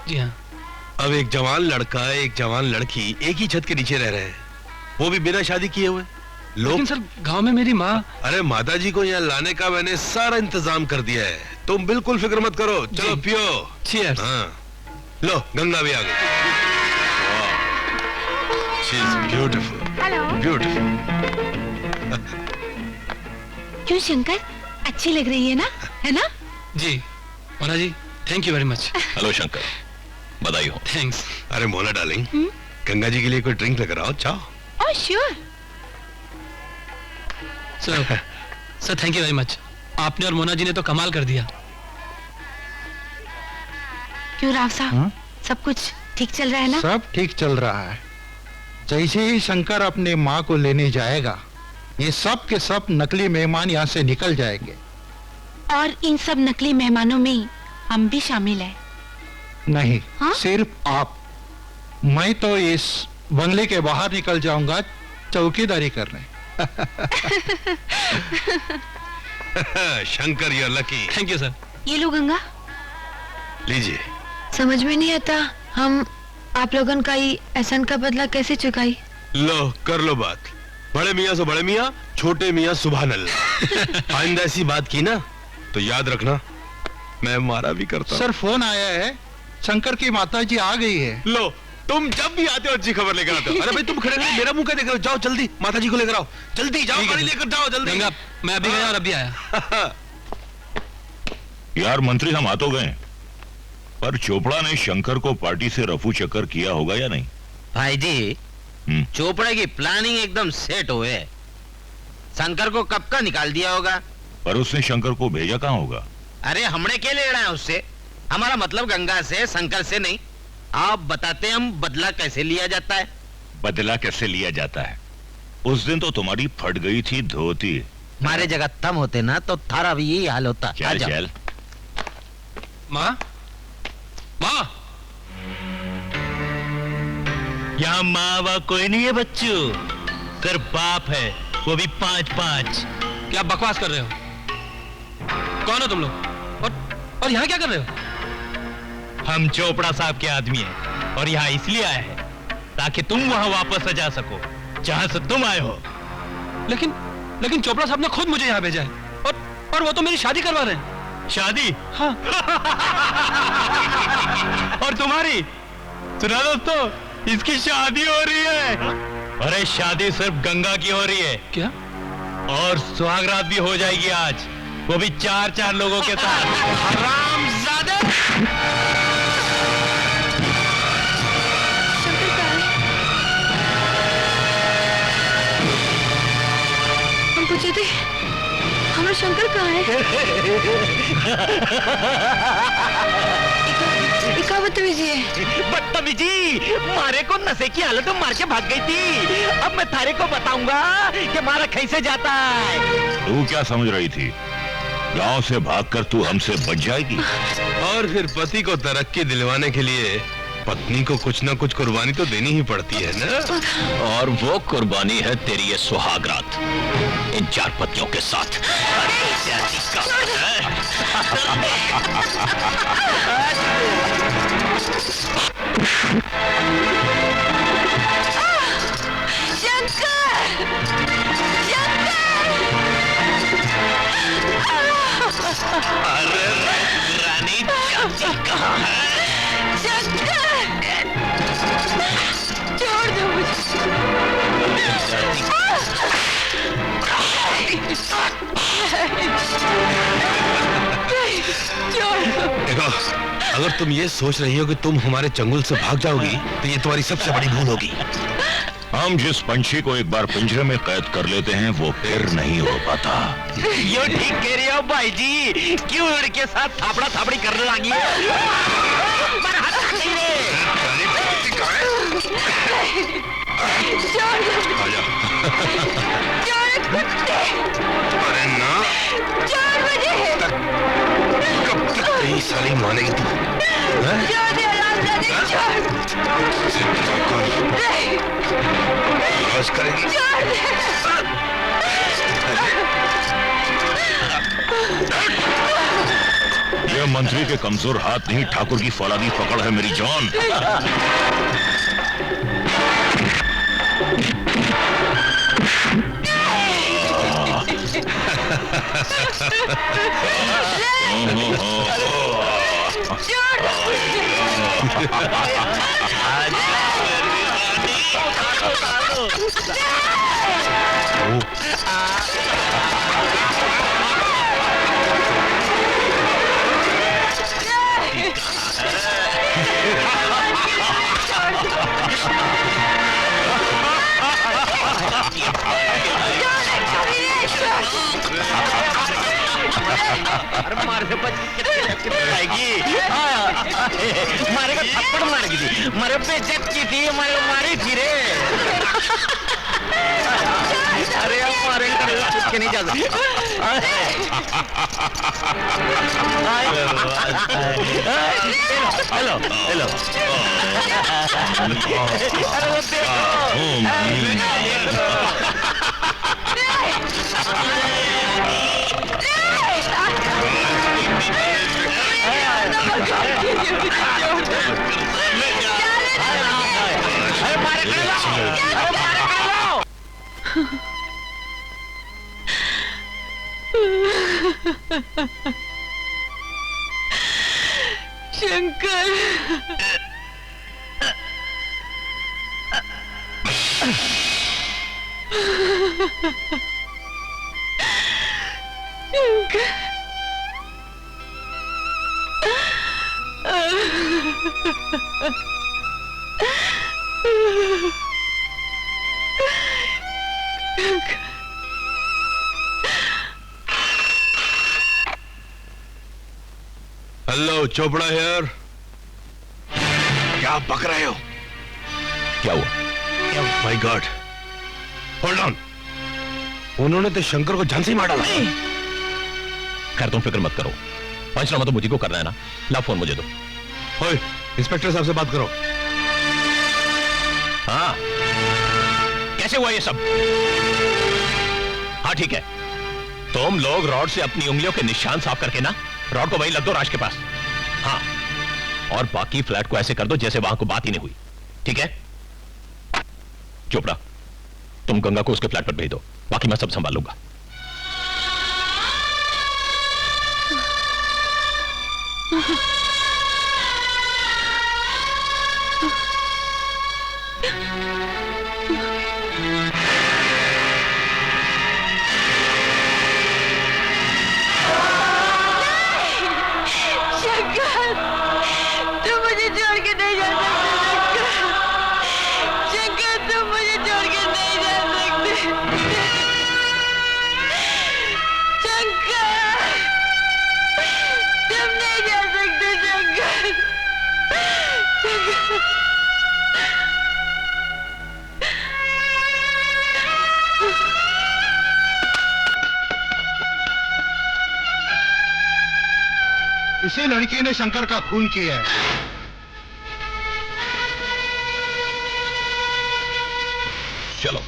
जी हाँ। अब एक जवान लड़का एक जवान लड़की एक ही छत के नीचे रह रहे हैं, वो भी बिना शादी किए हुए। लेकिन सर गांव में मेरी माँ। अरे माता जी को यहाँ लाने का मैंने सारा इंतजाम कर दिया है, तुम बिल्कुल फिक्र मत करो। चलो पियो। चीयर्स। हाँ, लो गंगा भी आ गई। She is beautiful, beautiful. क्यों शंकर, अच्छी लग रही है ना, है ना? जी Mona ji, thank you very much. Hello Shankar, बधाई हो। थैंक्स। अरे मोना डार्लिंग, गंगा जी के लिए कोई ड्रिंक लेकर आओ, चाहो। Oh sure. Sir thank you very much, आपने और मोना जी ने तो कमाल कर दिया। क्यों राव साहब, सब कुछ ठीक चल रहा है ना? सब ठीक चल रहा है। जैसे ही शंकर अपने माँ को लेने जाएगा, ये सब के सब नकली मेहमान यहाँ से निकल जाएंगे। और इन सब नकली मेहमानों में हम भी शामिल हैं। नहीं, सिर्फ आप। मैं तो इस बंगले के बाहर निकल जाऊंगा चौकीदारी करने। Shankar you are lucky. Thank you sir. ये लो गंगा। लीजिए। समझ में नहीं आता हम आप लोगों का ही एहसान का बदला कैसे चुकाई। लो कर लो बात। बड़े मियाँ से बड़े मियाँ, छोटे मियाँ सुभान अल्लाह। आइंदा ऐसी बात की ना तो याद रखना मैं मारा भी करता। सर फोन आया है, शंकर की माताजी आ गई है। लो, तुम जब भी आते हो अच्छी खबर लेकर आते हो। अरे भाई तुम खड़े खड़े मेरा मुंह क्या देख रहे हो? जाओ जल्दी माताजी को लेकर आओ, जल्दी जाओ, गाड़ी लेकर जाओ जल्दी। गंगा, मैं अभी गया और अभी आया। यार मंत्री, हम आ तो गए, पर चोपड़ा ने शंकर को पार्टी से रफू चक्कर किया होगा या नहीं? भाई जी, चोपड़ा की प्लानिंग एकदम सेट हुए। शंकर को कब का निकाल दिया होगा। पर उसने शंकर को भेजा कहाँ होगा? अरे हमने क्या लेना है उससे? हमारा मतलब गंगा से, शंकर से नहीं। आप बताते हम बदला कैसे लिया जाता है? बदला कैसे लिया जाता है? उस दिन तो तुम्हारी फट गई थी धोती। हमारे जगह तुम होते ना तो थारा भी यही हाल होता। चल चल। माँ, माँ, यहाँ माँ वा कोई नहीं है बच्चों, कर बाप है, वो भी 5-5। क्या बकवास कर रहे हो? कौन हो तुम लोग? और यहाँ क्या कर रहे हो? हम चोपड़ा साहब के आदमी हैं और यहाँ इसलिए आए हैं ताकि तुम वहाँ वापस जा सको जहाँ से तुम आए हो। लेकिन चोपड़ा साहब ने खुद मुझे यहाँ भेजा है और वो तो मेरी शादी करवा रहे हैं। शादी? हाँ। और तुम्हारी? सुना दोस्तों, इसकी शादी हो रही है। अरे शादी सिर्फ गंगा की हो रही है। क्या? और सुहागरात भी हो जाएगी आज, वो भी 4-4 लोगों के साथ। हरामजादे! हम पूछे थे हमारा शंकर कहाँ है? क्या बदतमीजी है? बदतमीजी? मारे को नशे की हालत में मार के भाग गई थी। अब मैं थारे को बताऊंगा कि मारा कैसे जाता है। तू क्या समझ रही थी? गांव से भागकर तू हमसे बच जाएगी? और फिर पति को तरक्की दिलवाने के लिए पत्नी को कुछ ना कुछ कुर्बानी तो देनी ही पड़ती है ना। और वो कुर्बानी है तेरी ये सुहागरात इन 4 पतियों के साथ। अरे रानी चाची कहाँ है? छोड़ दो मुझे। देखो, अगर तुम ये सोच रही हो कि तुम हमारे चंगुल से भाग जाओगी तो ये तुम्हारी सबसे बड़ी भूल होगी। हम जिस पंछी को एक बार पिंजरे में कैद कर लेते हैं वो फिर नहीं हो पाता। यो ठीक कह रही हो भाई जी। क्यों लड़के साथ थापड़ा थापड़ी करने लगी है? अरे ना, कब तक नहीं साली मानेगी तू? बस करेगी। ये मंत्री के कमजोर हाथ नहीं, ठाकुर की फौलादी पकड़ है मेरी जान। अरे मारे से बच आएगी। मारे को थप्पड़ मार की थी, मारे बेइज्जत की थी, मारी थी रे। अरे अब मारे छुप के नहीं जा सकते। Hello hello. अरे वो शंकर, हेलो, चोपड़ा हियर। क्या बक रहे हो? क्या हुआ? My God, hold on. उन्होंने तो शंकर को झांसी मार डाला। खैर तुम फिक्र मत करो, पंचनामा तो मुझे को करना है ना। ला फोन मुझे दो। ओए, इंस्पेक्टर साहब से बात करो। हाँ, कैसे हुआ ये सब? हाँ ठीक है, तुम लोग रॉड से अपनी उंगलियों के निशान साफ करके ना रॉड को वहीं लग दो राज के पास। हाँ, और बाकी फ्लैट को ऐसे कर दो जैसे वहां को बात ही नहीं हुई, ठीक है? चोपड़ा, तुम गंगा को उसके फ्लैट पर भेज दो, बाकी मैं सब संभाल लूंगा। शंकर, तुम मुझे छोड़ के नहीं जा सकते। शंकर, तुम मुझे छोड़ के नहीं जा सकते। शंकर, तुम नहीं जा सकते। शंकर, इसी लड़की ने शंकर का खून किया है। चलो।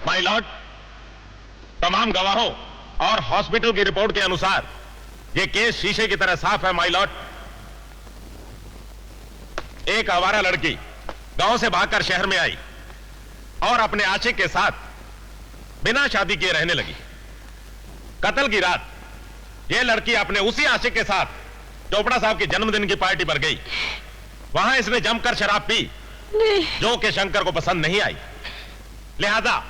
माय लॉर्ड, तमाम गवाहों और हॉस्पिटल की रिपोर्ट के अनुसार यह केस शीशे की तरह साफ है। माय लॉर्ड, एक आवारा लड़की गांव से भागकर शहर में आई और अपने आशिक के साथ बिना शादी किए रहने लगी। कत्ल की रात यह लड़की अपने उसी आशिक के साथ चोपड़ा साहब के जन्मदिन की पार्टी पर गई। वहां इसने जमकर शराब पी जो कि शंकर को पसंद नहीं आई। लिहाजा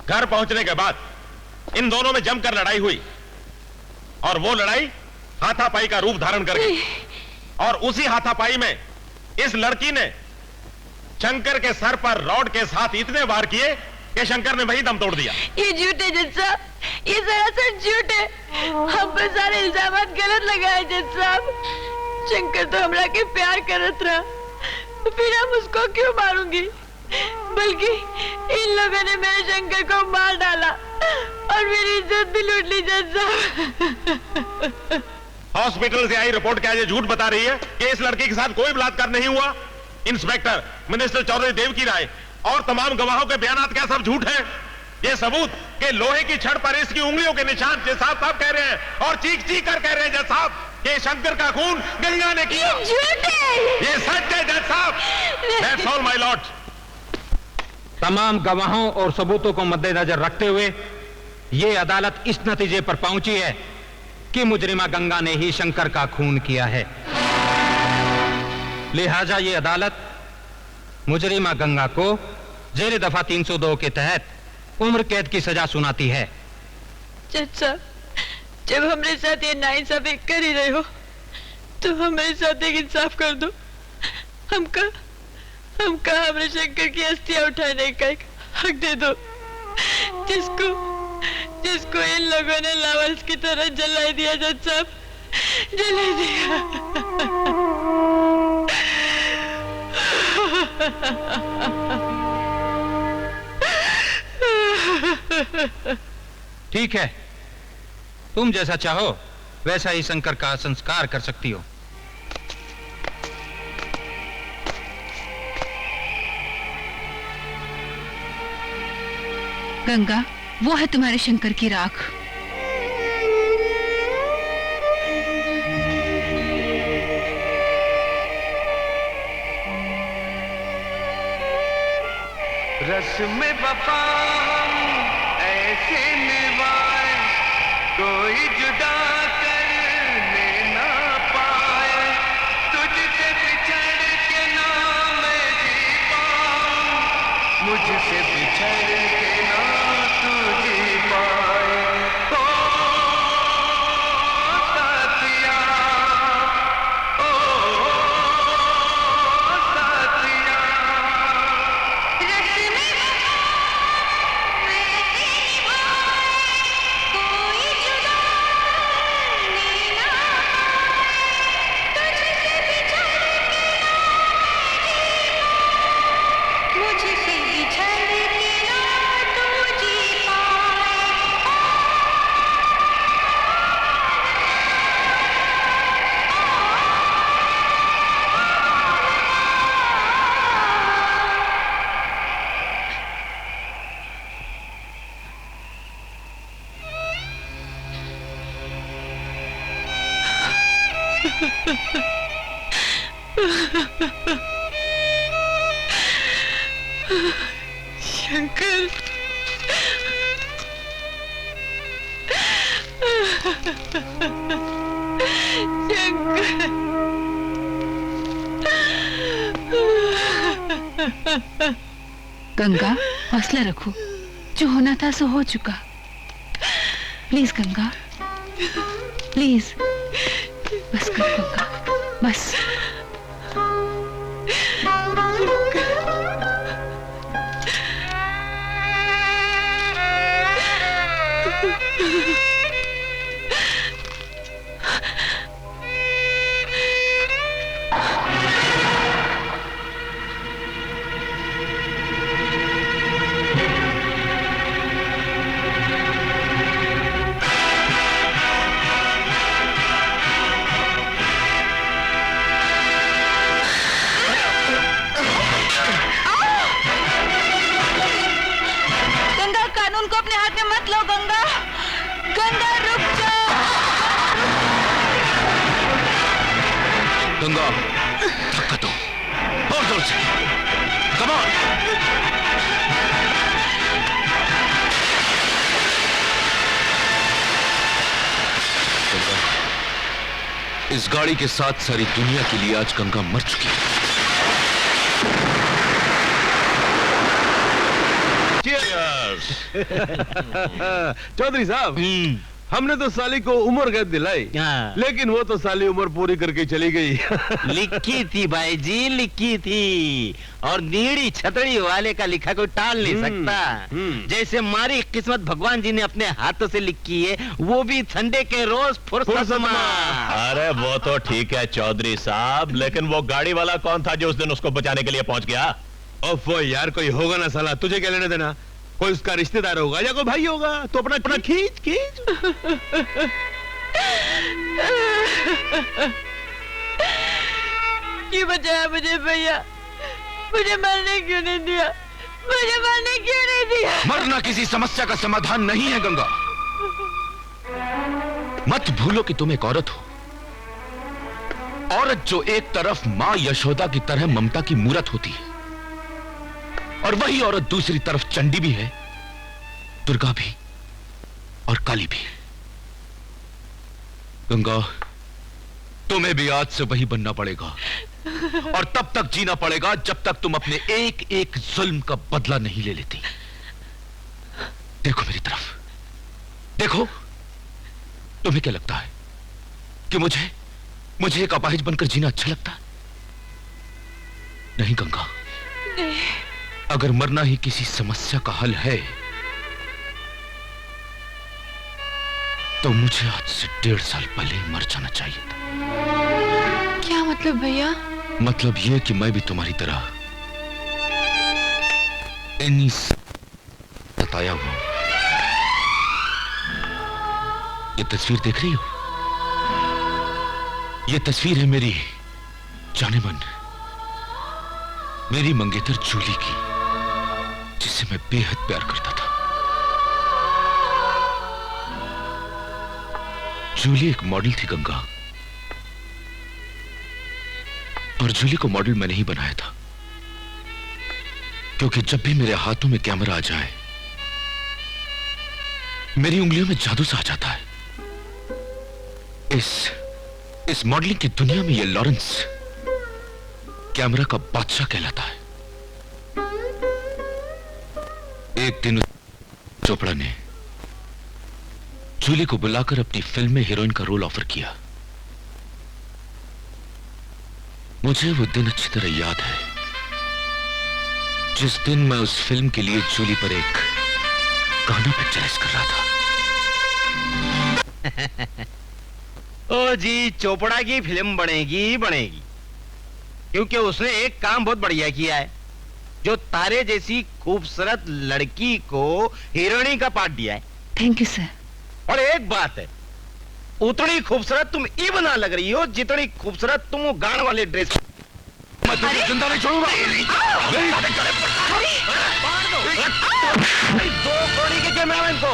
घर पहुंचने के बाद इन दोनों में जमकर लड़ाई हुई और वो लड़ाई हाथापाई का रूप धारण कर गई। और उसी हाथापाई में इस लड़की ने शंकर के सर पर रॉड के साथ इतने वार किए कि शंकर ने वही दम तोड़ दिया। ये झूठ है जज साहब, ये सरासर झूठ है। हम पर सारे इल्जाम गलत लगाए जज साहब। शंकर तो हमरा के प्यार करत रहा, फिर हम उसको क्यों मारूंगी? बल्कि इन लोगों ने मेरे शंकर को मार डाला और मेरी इज्जत भी लूट ली जज साहब। हॉस्पिटल से आई रिपोर्ट क्या ये झूठ बता रही है कि इस लड़के के साथ कोई बलात्कार नहीं हुआ? इंस्पेक्टर मिनिस्टर चौधरी देव की राय और तमाम गवाहों के बयान क्या सब झूठ है? ये सबूत के लोहे की छड़ पर इसकी उंगलियों के निशान जज साहब कह रहे हैं और चीख चीख कर कह रहे हैं जज साहब कि शंकर का खून गंगा ने किया। झूठ है, ये सच है जज साहब। That's all my Lord. तमाम गवाहों और सबूतों को मद्देनजर रखते हुए ये अदालत इस नतीजे पर पहुंची है कि मुजरिमा गंगा ने ही शंकर का खून किया है। लिहाजा ये अदालत मुजरिमा गंगा को जेर दफा 302 के तहत उम्र कैद की सजा सुनाती है। जज साहब, जब हमारे साथ ये नाइंसाफी कर ही रहे हो तो हमारे साथ एक इंसाफ कर दो। हमका हमारे शंकर की अस्थियां उठाने का एक हक दे दो, जिसको इन लोगों ने लावारिस की तरह जला दिया। जज साहब, जला दिया। ठीक है, तुम जैसा चाहो वैसा ही शंकर का संस्कार कर सकती हो। गंगा, वो है तुम्हारे शंकर की राख। रस में वफा ऐसे निभाए कोई जुदा करने ना पाए, तुझसे बिछड़ के ना मैं जी पाऊं, मुझसे बिछड़ के ना तू जी पाए। ओ साथिया, ओ साथिया, शंकर, गंगा, हौसला रखो। जो होना था सो हो चुका। प्लीज गंगा, प्लीज बस कर गंगा, बस। गंगा, धक्का दो और जोर से। Come on. गंगा, इस गाड़ी के साथ सारी दुनिया के लिए आज गंगा मर चुकी है। चौधरी साहब, हमने तो साली को उम्र कैद दिलाई, लेकिन वो तो साली उम्र पूरी करके चली गई। लिखी थी भाई जी, लिखी थी, और नीड़ी छतड़ी वाले का लिखा कोई टाल नहीं सकता। जैसे हमारी किस्मत भगवान जी ने अपने हाथों से लिखी है, वो भी संडे के रोज फुर्सत में। अरे वो तो ठीक है चौधरी साहब, लेकिन वो गाड़ी वाला कौन था जो उस दिन उसको बचाने के लिए पहुंच गया? ओफो यार, कोई होगा ना साला, तुझे क्या लेने देना? कोई उसका रिश्तेदार होगा या कोई भाई होगा, तो अपना खींच खींच। क्यों बचाया मुझे भैया? मुझे मरने क्यों नहीं दिया? मुझे मरने क्यों नहीं दिया? मरना किसी समस्या का समाधान नहीं है गंगा। मत भूलो कि तुम एक औरत हो, औरत जो एक तरफ मां यशोदा की तरह ममता की मूरत होती है, और वही औरत दूसरी तरफ चंडी भी है, दुर्गा भी और काली भी। गंगा, तुम्हें भी आज से वही बनना पड़ेगा, और तब तक जीना पड़ेगा जब तक तुम अपने एक एक जुल्म का बदला नहीं ले लेती। देखो मेरी तरफ, देखो। तुम्हें क्या लगता है कि मुझे एक अपाहिज बनकर जीना अच्छा लगता है? नहीं गंगा, नहीं। अगर मरना ही किसी समस्या का हल है, तो मुझे आज से 1.5 साल पहले ही मर जाना चाहिए था। क्या मतलब भैया? मतलब यह कि मैं भी तुम्हारी तरह इन्हीं सताया हुआ। ये तस्वीर देख रही हो? ये तस्वीर है मेरी जाने मन, मेरी मंगेतर जूली की, जिससे मैं बेहद प्यार करता था। जूली एक मॉडल थी गंगा, और जूली को मॉडल मैंने ही बनाया था, क्योंकि जब भी मेरे हाथों में कैमरा आ जाए मेरी उंगलियों में जादू सा आ जाता है। इस मॉडलिंग की दुनिया में ये लॉरेंस कैमरा का बादशाह कहलाता है। एक दिन चोपड़ा ने जूली को बुलाकर अपनी फिल्म में हीरोइन का रोल ऑफर किया। मुझे वो दिन अच्छी तरह याद है, जिस दिन मैं उस फिल्म के लिए जूली पर एक गाना पिक्चराइज कर रहा था। ओ जी, चोपड़ा की फिल्म बनेगी बनेगी, क्योंकि उसने एक काम बहुत बढ़िया किया है, जो तारे जैसी खूबसूरत लड़की को हीरोइनी का पार्ट दिया है। Thank you sir. और एक बात है, उतनी खूबसूरत तुम ई बना लग रही हो जितनी खूबसूरत तुम वो गान वाले ड्रेस। मैं तुझे जिंदा नहीं छोड़ूंगा। दो कौड़ी के कैमरामैन को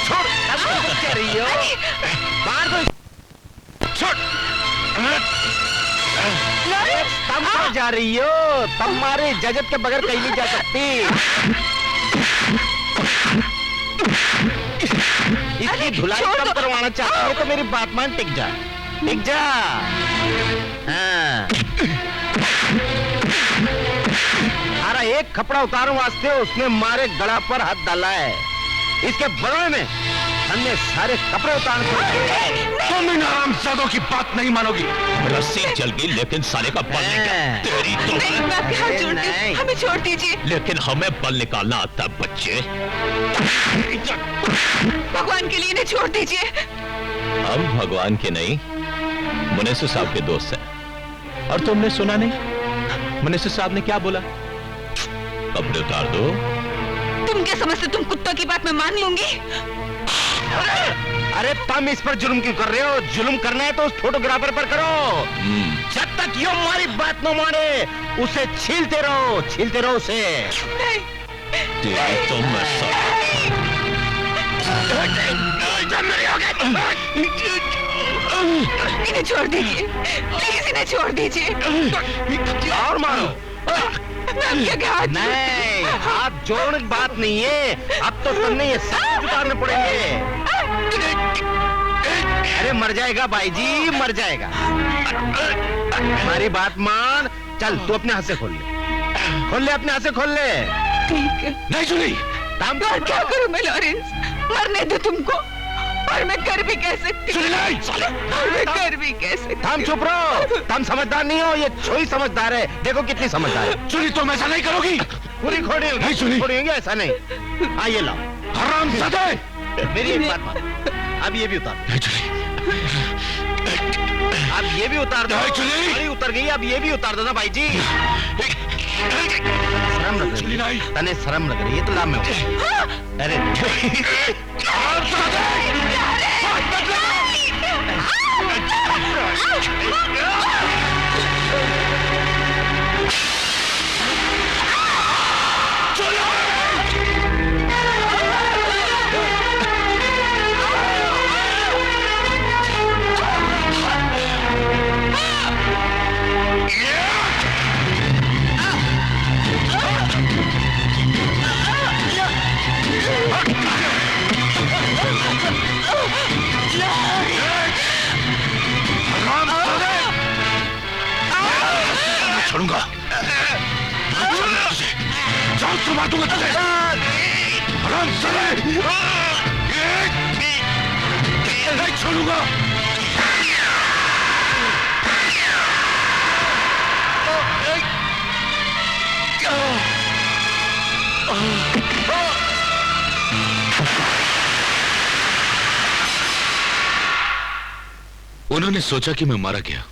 छोड़, क्या रही हो? बाहर दो, छोड़। तुम कहाँ जा रही हो? तुम्हारे इजाजत के बगैर कहीं नहीं जा सकती। इसकी धुलाई कब करवाना चाहती है तो मेरी बात मान, टिक जा, टिक जा। हाँ। अरे एक कपड़ा उतारने वास्ते उसने मारे गला पर हाथ डाला है, इसके बदले में हमने सारे कपड़े उतार कर। तुम इन हरामजादों की बात नहीं मानोगी। रस्सी चल गई लेकिन साले का बल निकला। तेरी तो मैं आपके हाथ जोड़ती हूँ, हमें छोड़ दीजिए। लेकिन हमें बल निकालना आता बच्चे। भगवान के लिए इन्हें छोड़ दीजिए। हम भगवान के नहीं, मुनेसर साहब के दोस्त हैं। और तुमने सुना नहीं मुनेसर साहब ने क्या बोला? कपड़े उतार दो। तुम क्या समझते, तुम कुत्तों की बात मैं मान लूंगी? अरे तुम इस पर जुल्म क्यों कर रहे हो? जुल्म करना है तो उस फोटोग्राफर पर करो। जब तक ये हमारी बात न माने उसे छीलते रहो उसे। तुम इन्हें छोड़ दीजिए, प्लीज इन्हें छोड़ दीजिए। और मारो। नहीं, हाथ जोड़ने की बात नहीं है, अब तो तुमने ये सब उतारने पड़ेंगे। अरे मर जाएगा भाई जी, मर जाएगा। हमारी बात मान, चल तू अपने हाथ से खोल ले अपने हाथ से खोल ले। ठीक है। नहीं सुनी। और क्या करूं मैं लॉरेंस? मरने दो तुमको, और मैं कर भी कह सकती हूँ। मैं कर भी कह सकती हूँ। तुम चुप रहो, तुम समझदार नहीं हो, ये छोई समझदार है। देखो कितनी समझदार है। सुनी, तुम ऐसा नहीं करोगी। पूरी खोड़ी होगी ऐसा नहीं। हाँ ये लाओ। हरामजादे। मेरी एक बात मान, अब ये भी उतार। अब ये भी उतार दो। अरे उतर गई, अब ये भी उतार दो ना भाई जी। शर्म लग रही है, तने शर्म लग रही है तो लाभ में हो। अरे छोड़ूंगा, जान से मार दूंगा तुझे। हरामजादे, नहीं छोड़ूंगा। उन्होंने सोचा कि मैं मारा गया,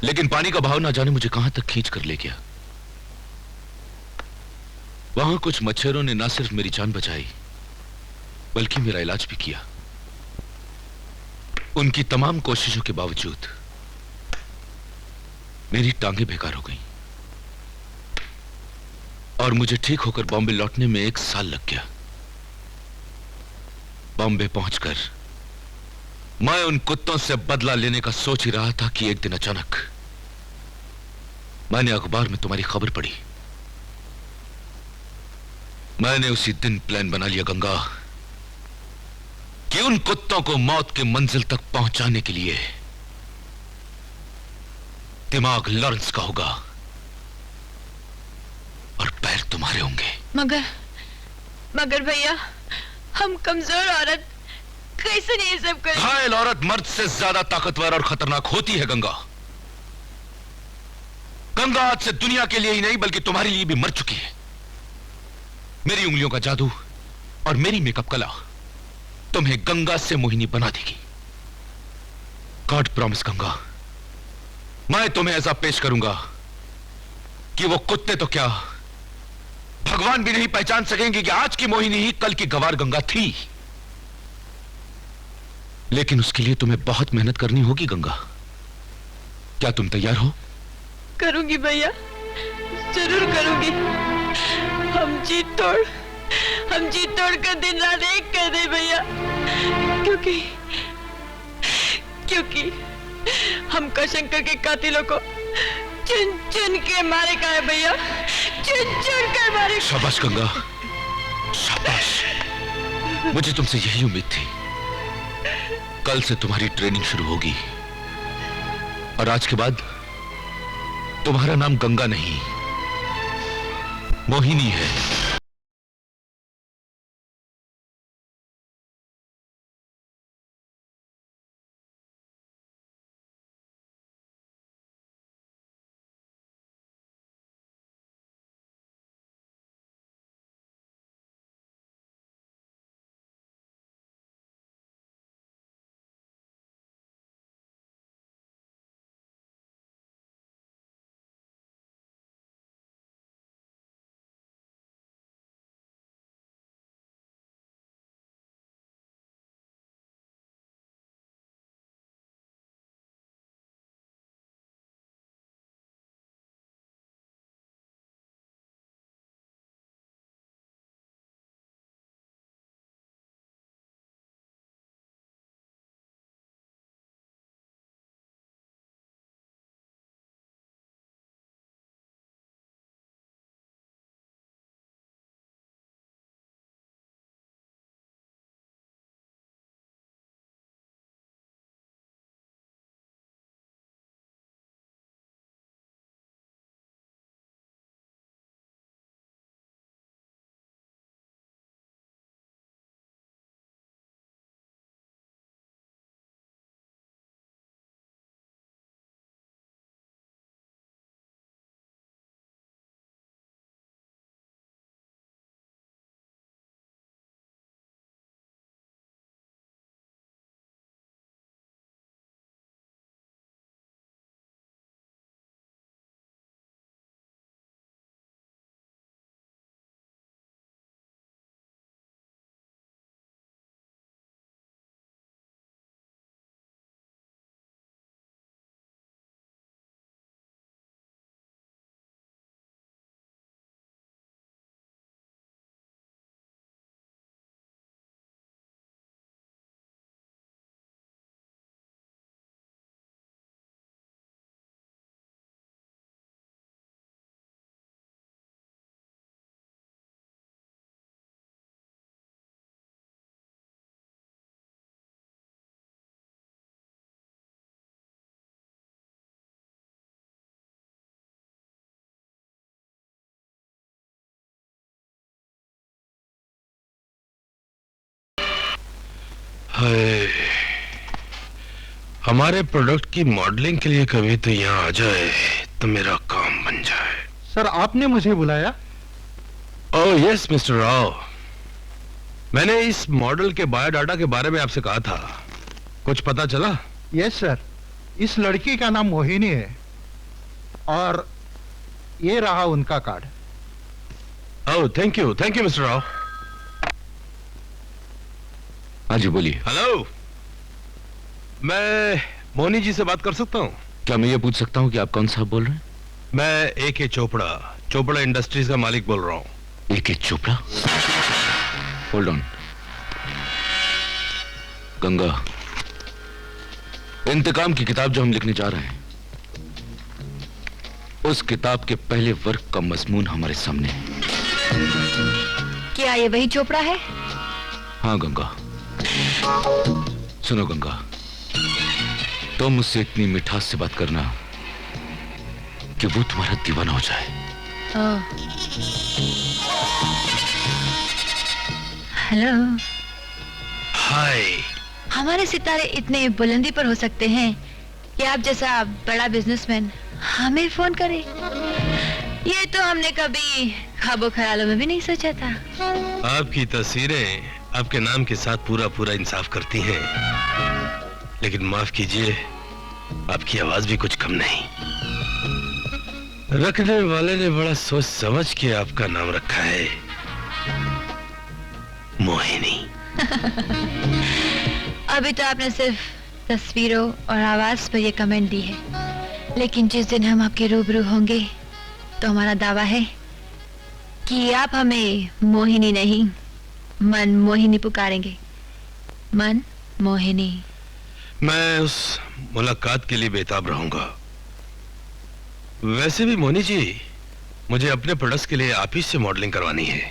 लेकिन पानी का बहाव ना जाने मुझे कहां तक खींच कर ले गया। वहां कुछ मच्छरों ने ना सिर्फ मेरी जान बचाई बल्कि मेरा इलाज भी किया। उनकी तमाम कोशिशों के बावजूद मेरी टांगें बेकार हो गईं और मुझे ठीक होकर बॉम्बे लौटने में 1 साल लग गया। बॉम्बे पहुंचकर मैं उन कुत्तों से बदला लेने का सोच ही रहा था कि एक दिन अचानक मैंने अखबार में तुम्हारी खबर पढ़ी। मैंने उसी दिन प्लान बना लिया गंगा कि उन कुत्तों को मौत के मंजिल तक पहुंचाने के लिए दिमाग लॉरेंस का होगा और पैर तुम्हारे होंगे। मगर भैया, हम कमजोर औरत कैसे नहीं ये सब करें? घायल औरत मर्द से ज्यादा ताकतवर और खतरनाक होती है गंगा। गंगा आज से दुनिया के लिए ही नहीं बल्कि तुम्हारे लिए भी मर चुकी है। मेरी उंगलियों का जादू और मेरी मेकअप कला तुम्हें गंगा से मोहिनी बना देगी। गॉड प्रॉमिस गंगा, मैं तुम्हें ऐसा पेश करूंगा कि वो कुत्ते तो क्या भगवान भी नहीं पहचान सकेंगे कि आज की मोहिनी ही कल की गवार गंगा थी। लेकिन उसके लिए तुम्हें बहुत मेहनत करनी होगी गंगा। क्या तुम तैयार हो? करूंगी भैया, जरूर करूंगी। हम जीत तोड़ कर दिन रात एक कर दे भैया, क्योंकि हमको शंकर के कातिलों को चुन चुन के मारे का है भैया, चुन चुन कर मारे। शाबाश गंगा, शाबाश। मुझे तुमसे यही उम्मीद थी। कल से तुम्हारी ट्रेनिंग शुरू होगी और आज के बाद तुम्हारा नाम गंगा नहीं मोहिनी है। हाय, हमारे प्रोडक्ट की मॉडलिंग के लिए कभी तो यहाँ आ जाए तो मेरा काम बन जाए। सर आपने मुझे बुलाया? ओह यस मिस्टर राव, मैंने इस मॉडल के बायोडाटा के बारे में आपसे कहा था, कुछ पता चला? यस सर, इस लड़की का नाम मोहिनी है और ये रहा उनका card. Oh thank you mister Rao. हाँ जी बोलिए। हेलो, मैं मोनी जी से बात कर सकता हूँ? क्या मैं ये पूछ सकता हूँ कि आप कौन साहब बोल रहे हैं? मैं A.K. चोपड़ा इंडस्ट्रीज का मालिक बोल रहा हूँ। A.K. Chopra? Hold on. Ganga, इंतकाम की किताब जो हम लिखने जा रहे हैं, उस किताब के पहले वर्ग का मजमून हमारे सामने है। क्या ये वही चोपड़ा है? हाँ गंगा। सुनो गंगा, तुम मुझसे इतनी मिठास से बात करना कि वो तुम्हारा दीवाना हो जाए। हेलो। हाय। हमारे सितारे इतने बुलंदी पर हो सकते हैं कि आप जैसा बड़ा बिजनेसमैन हमें फोन करे। ये तो हमने कभी ख्वाबो ख्यालों में भी नहीं सोचा था। आपकी तस्वीरें आपके नाम के साथ पूरा इंसाफ करती हैं, लेकिन माफ कीजिए, आपकी आवाज भी कुछ कम नहीं। रखने वाले ने बड़ा सोच समझ के आपका नाम रखा है, मोहिनी। अभी तो आपने सिर्फ तस्वीरों और आवाज पर ये कमेंट दी है, लेकिन जिस दिन हम आपके रूबरू होंगे तो हमारा दावा है कि आप हमें मोहिनी नहीं, मन मोहिनी पुकारेंगे। मन मोहिनी। मैं उस मुलाकात के लिए बेताब रहूंगा। वैसे भी मोनी जी, मुझे अपने प्रोडक्ट्स के लिए आप ही से मॉडलिंग करवानी है।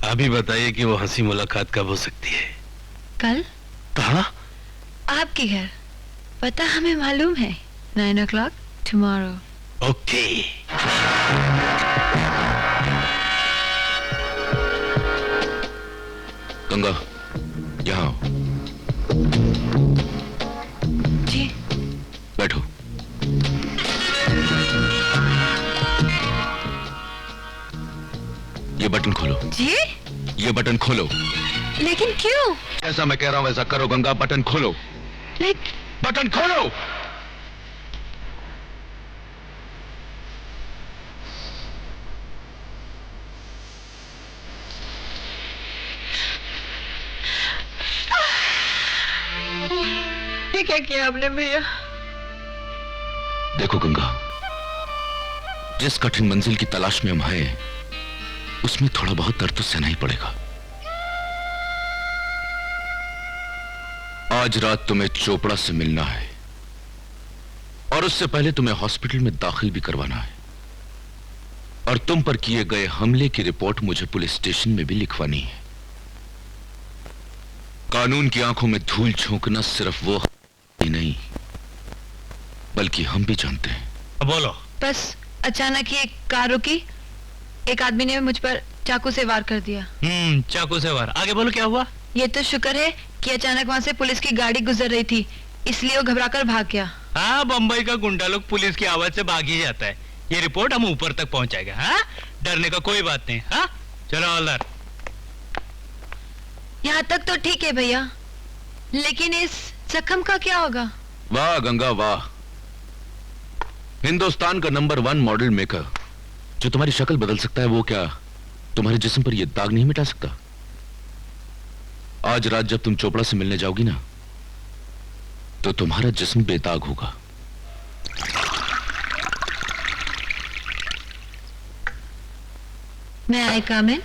आप ही बताइए कि वो हंसी मुलाकात कब हो सकती है? कल। कहाँ? आपके घर। पता हमें मालूम है। 9 o'clock tomorrow. ओके। गंगा, यहाँ आओ। जी। बैठो। ये बटन खोलो। जी? ये बटन खोलो। लेकिन क्यों? जैसा मैं कह रहा हूं वैसा करो गंगा, बटन खोलो। बटन खोलो। ये क्या किया आपने भैया? देखो गंगा, जिस कठिन मंजिल की तलाश में हम हैं, उसमें थोड़ा बहुत दर्द तो सहना ही पड़ेगा। आज रात तुम्हें चोपड़ा से मिलना है और उससे पहले तुम्हें हॉस्पिटल में दाखिल भी करवाना है, और तुम पर किए गए हमले की रिपोर्ट मुझे पुलिस स्टेशन में भी लिखवानी है। कानून की आंखों में धूल झोंकना सिर्फ वो ही नहीं, बल्कि हम भी जानते हैं। बोलो। बस अचानक ही एक कार रुकी, एक आदमी ने मुझ पर चाकू से वार कर दिया। चाकू से वार। आगे बोलो क्या हुआ? ये तो शुक्र है कि अचानक वहाँ से पुलिस की गाड़ी गुजर रही थी, इसलिए वो घबराकर भाग गया। हाँ, बम्बई का गुंडा लोग पुलिस की आवाज से भाग ही जाता है। ये रिपोर्ट हम ऊपर तक पहुंचाएगा। हाँ, डरने का कोई बात नहीं। हाँ, चलो हवलदार। यहाँ तक तो ठीक है भैया, लेकिन इस जख्म का क्या होगा? वाह गंगा वाह, हिंदुस्तान का नंबर 1 मॉडल मेकर जो तुम्हारी शक्ल बदल सकता है, वो क्या तुम्हारे जिस्म पर यह दाग नहीं मिटा सकता? आज रात जब तुम चोपड़ा से मिलने जाओगी ना, तो तुम्हारा जिस्म बेदाग होगा। मैं आई कम इन?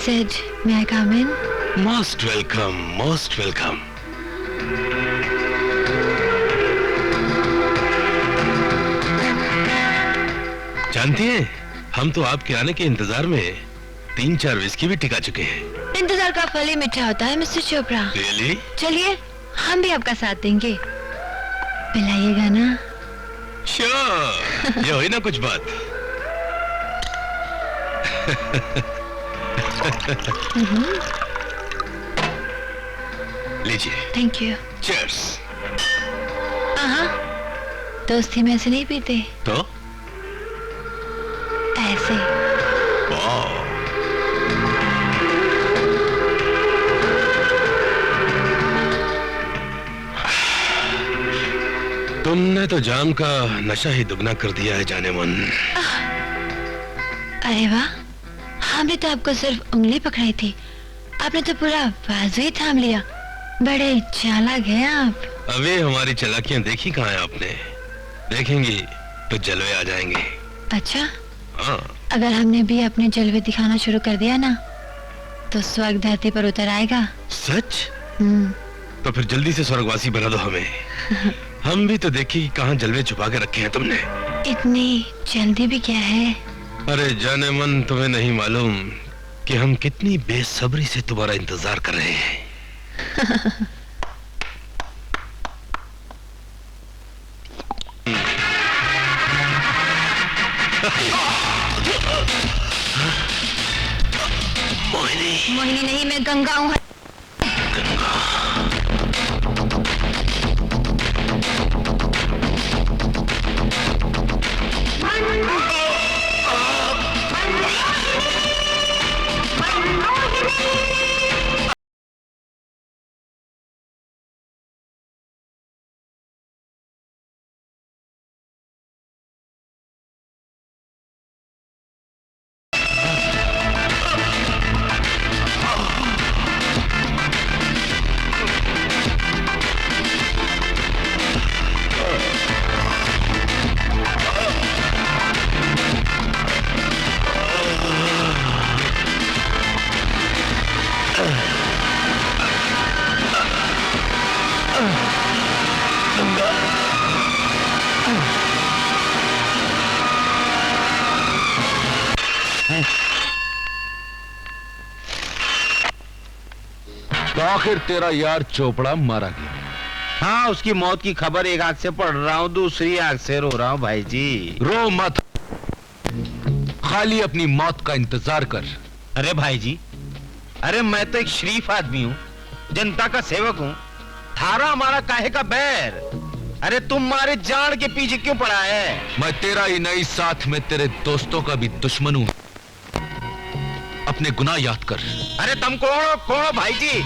Said, may I come in? Most welcome, most welcome. जानती हैं, हम तो आपके आने के इंतजार में 3-4 विस्की भी टिका चुके हैं। इंतजार का फल ही मीठा होता है मिस्टर चोपड़ा। Really? चलिए, हम भी आपका साथ देंगे। पिलाइएगा ना? श्योर, ये हुई ना कुछ बात। लीजिए। Thank you. चीयर्स। हाँ, दोस्ती में ऐसे नहीं पीते। तो ऐसे। वाह। तुमने तो जाम का नशा ही दुगना कर दिया है जाने मन। अरे वाह, हमने तो आपको सिर्फ उंगली पकड़ाई थी, आपने तो पूरा बाजू ही थाम लिया। बड़े चालाक हैं आप। अभी हमारी चालाकियां देखी कहाँ है आपने? देखेंगी तो जलवे आ जाएंगे। अच्छा, हाँ। अगर हमने भी अपने जलवे दिखाना शुरू कर दिया ना, तो स्वर्ग धरती पर उतर आएगा। सच? तो फिर जल्दी से स्वर्गवासी बना दो हमें। हम भी तो देखी कहाँ जलवे छुपा के रखे हैं तुमने। इतनी जल्दी भी क्या है? अरे जाने मन, तुम्हें नहीं मालूम कि हम कितनी बेसब्री से तुम्हारा इंतजार कर रहे हैं। मोहिनी नहीं, मैं गंगा हूँ। तो आखिर तेरा यार चोपड़ा मारा गया। हाँ, उसकी मौत की खबर एक आंख से पढ़ रहा हूँ, दूसरी आंख से रो रहा हूँ भाई जी। रो मत, खाली अपनी मौत का इंतजार कर। अरे भाई जी, अरे मैं तो एक शरीफ आदमी हूँ, जनता का सेवक हूँ। थारा हमारा काहे का बैर? अरे तुम मारे जान के पीछे क्यों पड़ा है? मैं तेरा ही नहीं, साथ में तेरे दोस्तों का भी दुश्मन हूँ। अपने गुनाह याद कर। अरे तुम कौन हो भाई जी?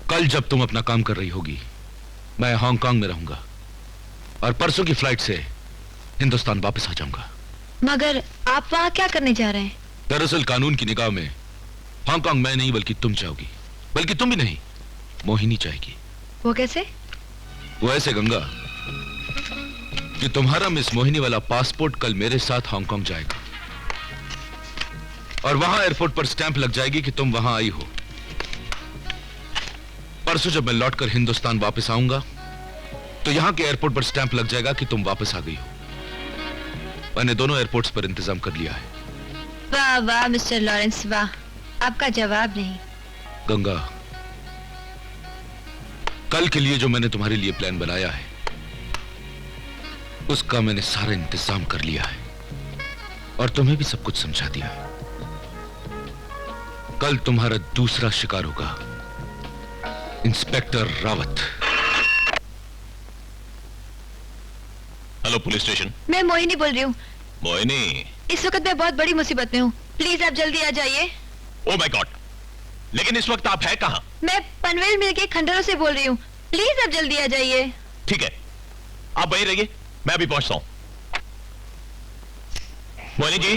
कल जब तुम अपना काम कर रही होगी, मैं हांगकांग में रहूंगा और परसों की फ्लाइट से हिंदुस्तान वापस आ जाऊंगा। मगर आप वहाँ क्या करने जा रहे हैं? दरअसल कानून की निगाह में हांगकांग मैं नहीं बल्कि तुम चाहोगी, बल्कि तुम भी नहीं, मोहिनी चाहेगी। वो कैसे? वो ऐसे गंगा कि तुम्हारा मिस मोहिनी वाला पासपोर्ट कल मेरे साथ हांगकांग जाएगा और वहां एयरपोर्ट पर स्टैंप लग जाएगी कि तुम वहां आई हो। परसों जब मैं लौटकर हिंदुस्तान वापस आऊंगा तो यहां के एयरपोर्ट पर स्टैंप लग जाएगा कि तुम वापस आ गई हो। मैंने दोनों एयरपोर्ट्स पर इंतजाम कर लिया है। वाह वाह मिस्टर लॉरेंस, वाह, आपका जवाब नहीं। गंगा, कल के लिए जो मैंने तुम्हारे लिए प्लान बनाया है उसका मैंने सारा इंतजाम कर लिया है और तुम्हें भी सब कुछ समझा दिया है। कल तुम्हारा दूसरा शिकार होगा inspector Rawat. Hello police station. मैं मोहिनी बोल रही हूँ। मोहिनी, इस वक्त मैं बहुत बड़ी मुसीबत में हूँ, प्लीज आप जल्दी आ जाइए। ओह माय गॉड, लेकिन इस वक्त आप है कहाँ? मैं पनवेल मिल के खंडरों से बोल रही हूँ, प्लीज आप जल्दी आ जाइए। ठीक है, आप वहीं रहिए, मैं अभी पहुंचता हूं। मोहिनी जी,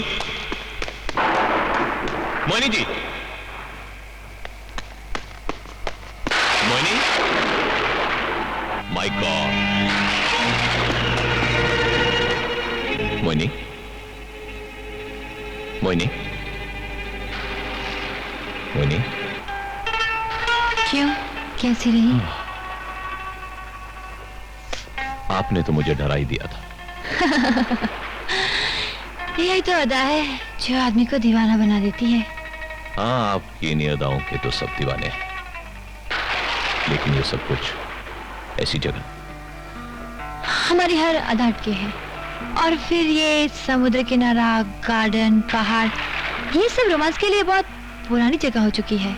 मोहिनी जी, मोहिनी, माय गॉड, मोहिनी, मोहिनी, मोहिनी, क्यों, कैसी रही? आपने तो मुझे डरा ही दिया था। यही तो अदा है जो आदमी को दीवाना बना देती है। हाँ, आपकी इन अदाओं के तो सब दीवाने हैं। लेकिन ये सब कुछ ऐसी जगह हमारी हर अदा अटके है। और फिर ये समुद्र किनारा, गार्डन, पहाड़, ये सब रोमांस के लिए बहुत पुरानी जगह हो चुकी है।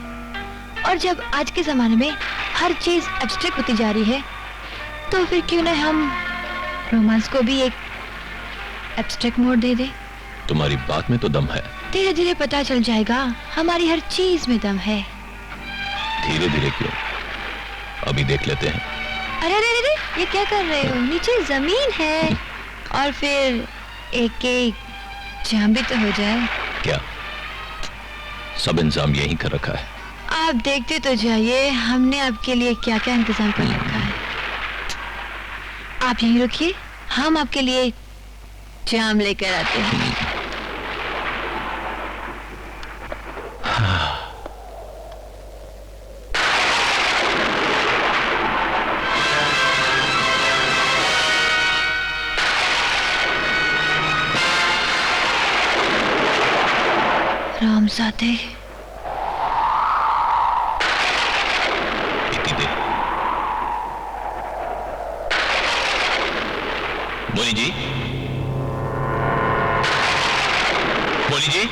और जब आज के जमाने में हर चीज एब्स्ट्रैक्ट होती जा रही है, तो फिर क्यों ना हम रोमांस को भी एक एब्स्ट्रैक्ट मोड दे दे। तुम्हारी बात में तो दम है। धीरे धीरे पता चल जाएगा, हमारी हर चीज में दम है। धीरे धीरे क्यों, अभी देख लेते हैं। अरे अरे अरे, ये क्या कर रहे हो? नीचे जमीन है। और फिर एक एक जाम भी तो हो जाए। क्या सब इंतजाम यहीं कर रखा है? आप देखते तो जाइए, हमने आपके लिए क्या क्या इंतजाम कर रखा है। आप यहीं रुकिए, हम आपके लिए जाम लेकर आते हैं। रामजादे, मोनी जी, मोनी जी,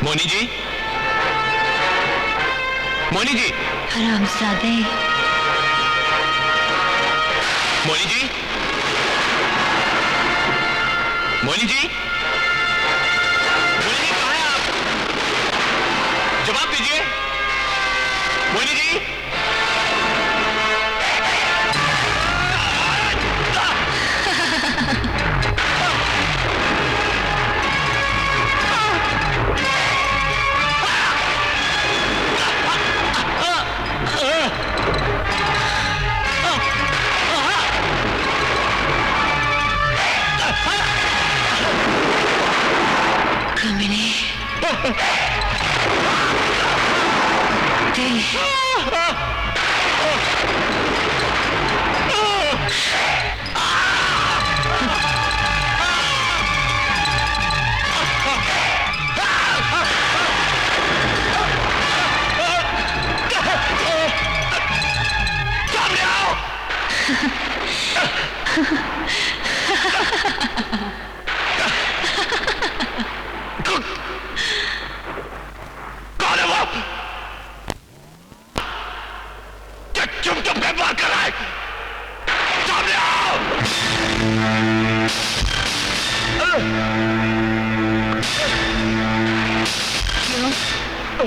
मोनी जी, मोनी जी, रामजादे, मोनी जी, मोनी जी, मोनी जी, कहाँ हैं आप? जवाब दीजिए मोनी जी।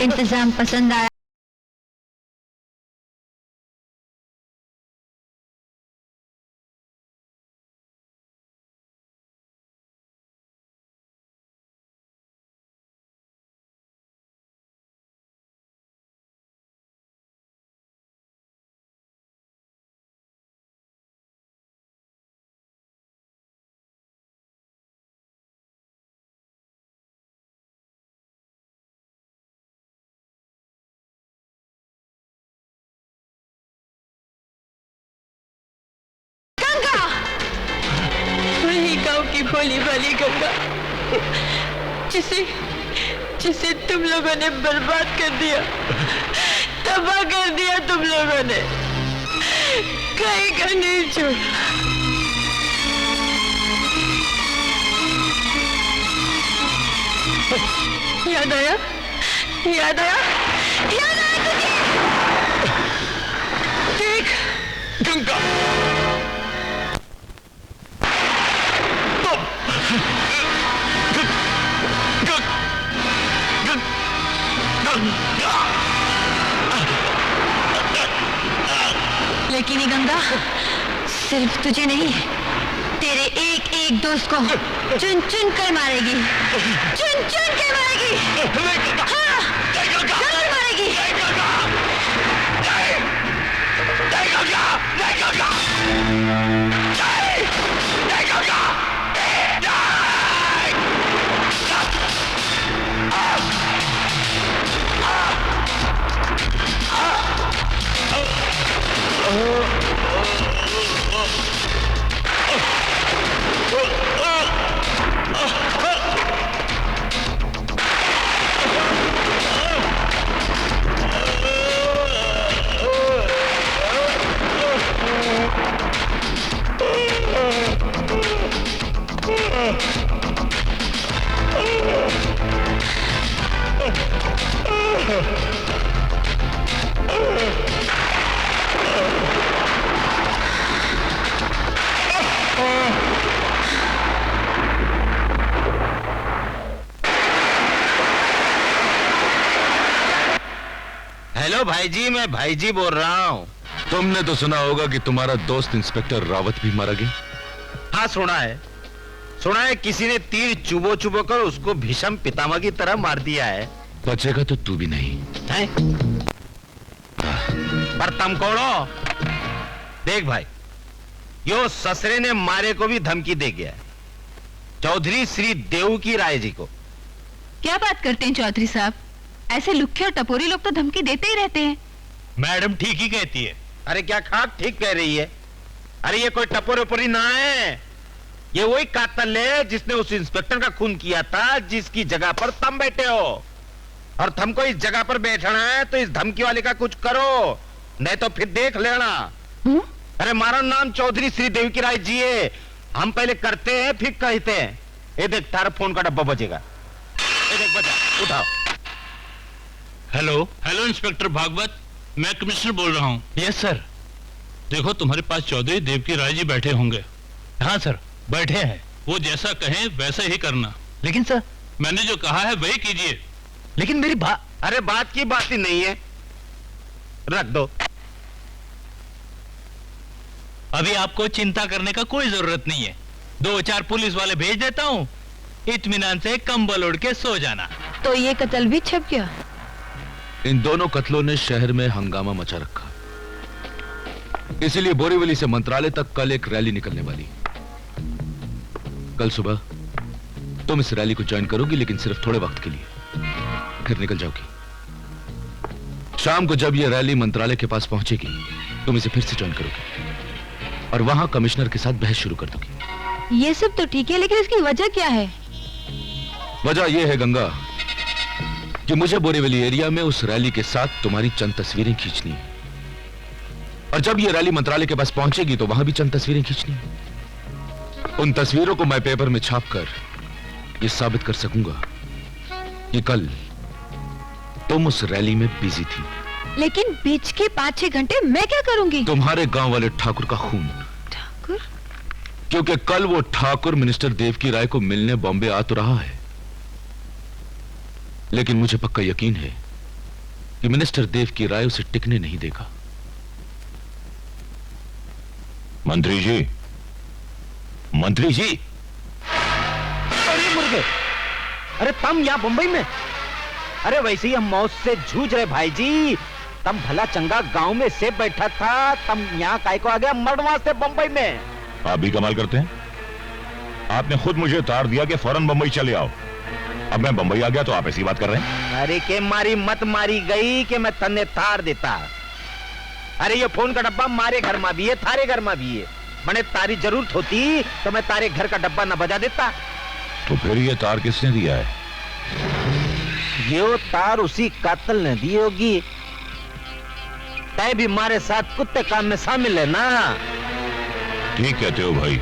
इंतजाम पसंद आया? की भोली भाली गंगा, जिसे तुम लोगों ने बर्बाद कर दिया, तबाह कर दिया तुम लोगों ने, कहीं का नहीं छोड़ा। याद आया? याद आया? याद आया तुझे? देख गंगा, लेकिन ये गंगा सिर्फ तुझे नहीं, तेरे एक एक दोस्त को चुन चुन कर मारेगी, चुन चुन कर मारेगी। हाँ, जरूर मारेगी। हेलो भाईजी, मैं भाईजी बोल रहा हूँ। तुमने तो सुना होगा कि तुम्हारा दोस्त इंस्पेक्टर रावत भी मारा गया। हाँ सुना है, सुना है किसी ने तीर चुबो चुबो कर उसको भीषम पितामह की तरह मार दिया है। बचेगा तो तू भी नहीं है? पर तुम कौड़ो, देख भाई, यो ससरे ने मारे को भी धमकी दे गया है, चौधरी श्री देव की राय जी को। क्या बात करते हैं चौधरी साहब, ऐसे लुक्खे और टपोरी लोग तो धमकी देते ही रहते हैं। मैडम ठीक ही कहती है। अरे क्या खाक ठीक कह रही है? अरे ये कोई टपोरी ओपोरी ना है, ये वही कातल है जिसने उस इंस्पेक्टर का खून किया था जिसकी जगह पर तुम बैठे हो। और तुमको इस जगह पर बैठना है तो इस धमकी वाले का कुछ करो, नहीं तो फिर देख लेना। अरे हमारा नाम चौधरी श्री देव की राय जी है, हम पहले करते हैं फिर कहते हैं। ये देख तारा फोन का डब्बा बजेगा, ये देख बजा, उठाओ। हेलो हेलो इंस्पेक्टर भागवत, मैं कमिश्नर बोल रहा हूँ। Yes sir. देखो तुम्हारे पास चौधरी देव की राय जी बैठे होंगे। हाँ सर बैठे हैं। वो जैसा कहें वैसा ही करना। लेकिन सर मैंने जो कहा है वही कीजिए। लेकिन मेरी बात, अरे बात की बात ही नहीं है, रख दो। अभी आपको चिंता करने का कोई जरूरत नहीं है, 2-4 पुलिस वाले भेज देता हूँ, इत्मीनान से कंबल ओढ़ के सो जाना। तो ये कत्ल भी छप गया। इन दोनों कत्लों ने शहर में हंगामा मचा रखा, इसीलिए बोरीवली से मंत्रालय तक कल एक रैली निकलने वाली। कल सुबह तुम इस रैली को ज्वाइन करोगी, लेकिन सिर्फ थोड़े वक्त के लिए, फिर निकल जाओगी। शाम को जब यह रैली मंत्रालय के पास पहुंचेगी, तुम इसे फिर से ज्वाइन करोगी और वहां कमिश्नर के साथ बहस शुरू कर दोगी। ये सब तो ठीक है, लेकिन इसकी वजह क्या है? वजह यह है गंगा कि मुझे बोरीवली एरिया में उस रैली के साथ तुम्हारी चंद तस्वीरें खींचनी है, और जब यह रैली मंत्रालय के पास पहुंचेगी तो वहां भी चंद तस्वीरें खींचनी है। उन तस्वीरों को मैं पेपर में छापकर यह साबित कर सकूंगा कि कल तुम उस रैली में बिजी थी। लेकिन बीच के 5-6 घंटे मैं क्या करूंगी? तुम्हारे गांव वाले ठाकुर का खून। ठाकुर? क्योंकि कल वो ठाकुर मिनिस्टर देव की राय को मिलने बॉम्बे आ तो रहा है, लेकिन मुझे पक्का यकीन है कि मिनिस्टर देव की राय उसे टिकने नहीं देगा। मंत्री जी, मंत्री जी। अरे मुर्गे, अरे तुम यहाँ बंबई में? अरे वैसे ही हम मौत से जूझ रहे भाई जी। तुम भला चंगा गांव में से बैठा था, तुम यहाँ काय को आ गया मर्डवा से बंबई में? आप भी कमाल करते हैं, आपने खुद मुझे तार दिया कि फौरन बंबई चले आओ। अब मैं बंबई आ गया तो आप ऐसी बात कर रहे हैं? अरे के मारी मत मारी गई कि मैं तन्ने तार देता। अरे ये फोन का डब्बा मारे घर में भी है, थारे घर में भी है। मैंने तारी जरूरत होती तो मैं तारे घर का डब्बा न बजा देता। तो फिर ये तार किसने दिया है? ये तार उसी कातल ने दी होगी। तय भी हमारे साथ कुत्ते काम में शामिल है ना? ठीक कहते हो भाई,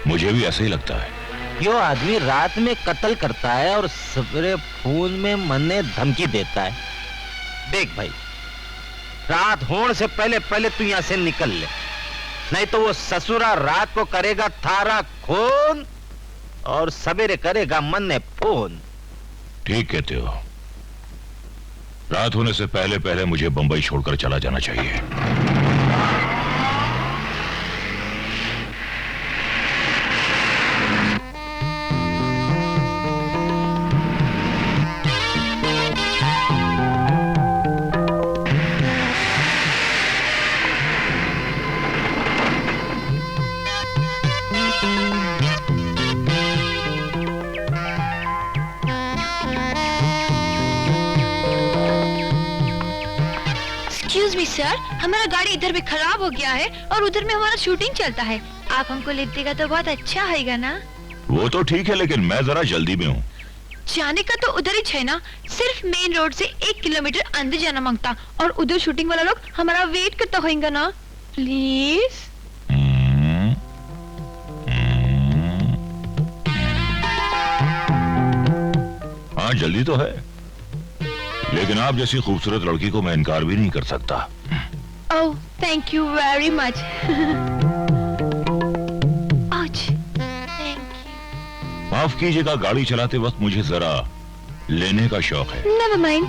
मुझे भी ऐसा ही लगता है। यो आदमी रात में कत्ल करता है और सवेरे फोन में मन्ने धमकी देता है। देख भाई, रात होने से पहले पहले तू यहाँ से निकल ले, नहीं तो वो ससुरा रात को करेगा थारा खून और सवेरे करेगा मन्ने फोन। ठीक कहते हो, रात होने से पहले पहले मुझे बंबई छोड़कर चला जाना चाहिए। सर, हमारा गाड़ी इधर भी खराब हो गया है और उधर में हमारा शूटिंग चलता है। आप हमको ले देगा तो बहुत अच्छा होगा ना? वो तो ठीक है, लेकिन मैं जरा जल्दी में हूँ। जाने का तो उधर ही है ना, सिर्फ मेन रोड से 1 किलोमीटर अंदर जाना मांगता, और उधर शूटिंग वाला लोग हमारा वेट करता होगा ना। प्लीज। हाँ जल्दी तो है, लेकिन आप जैसी खूबसूरत लड़की को मैं इनकार भी नहीं कर सकता। ओह, थैंक यू वेरी मच। माफ कीजिएगा, गाड़ी चलाते वक्त मुझे जरा लेने का शौक है। Never mind.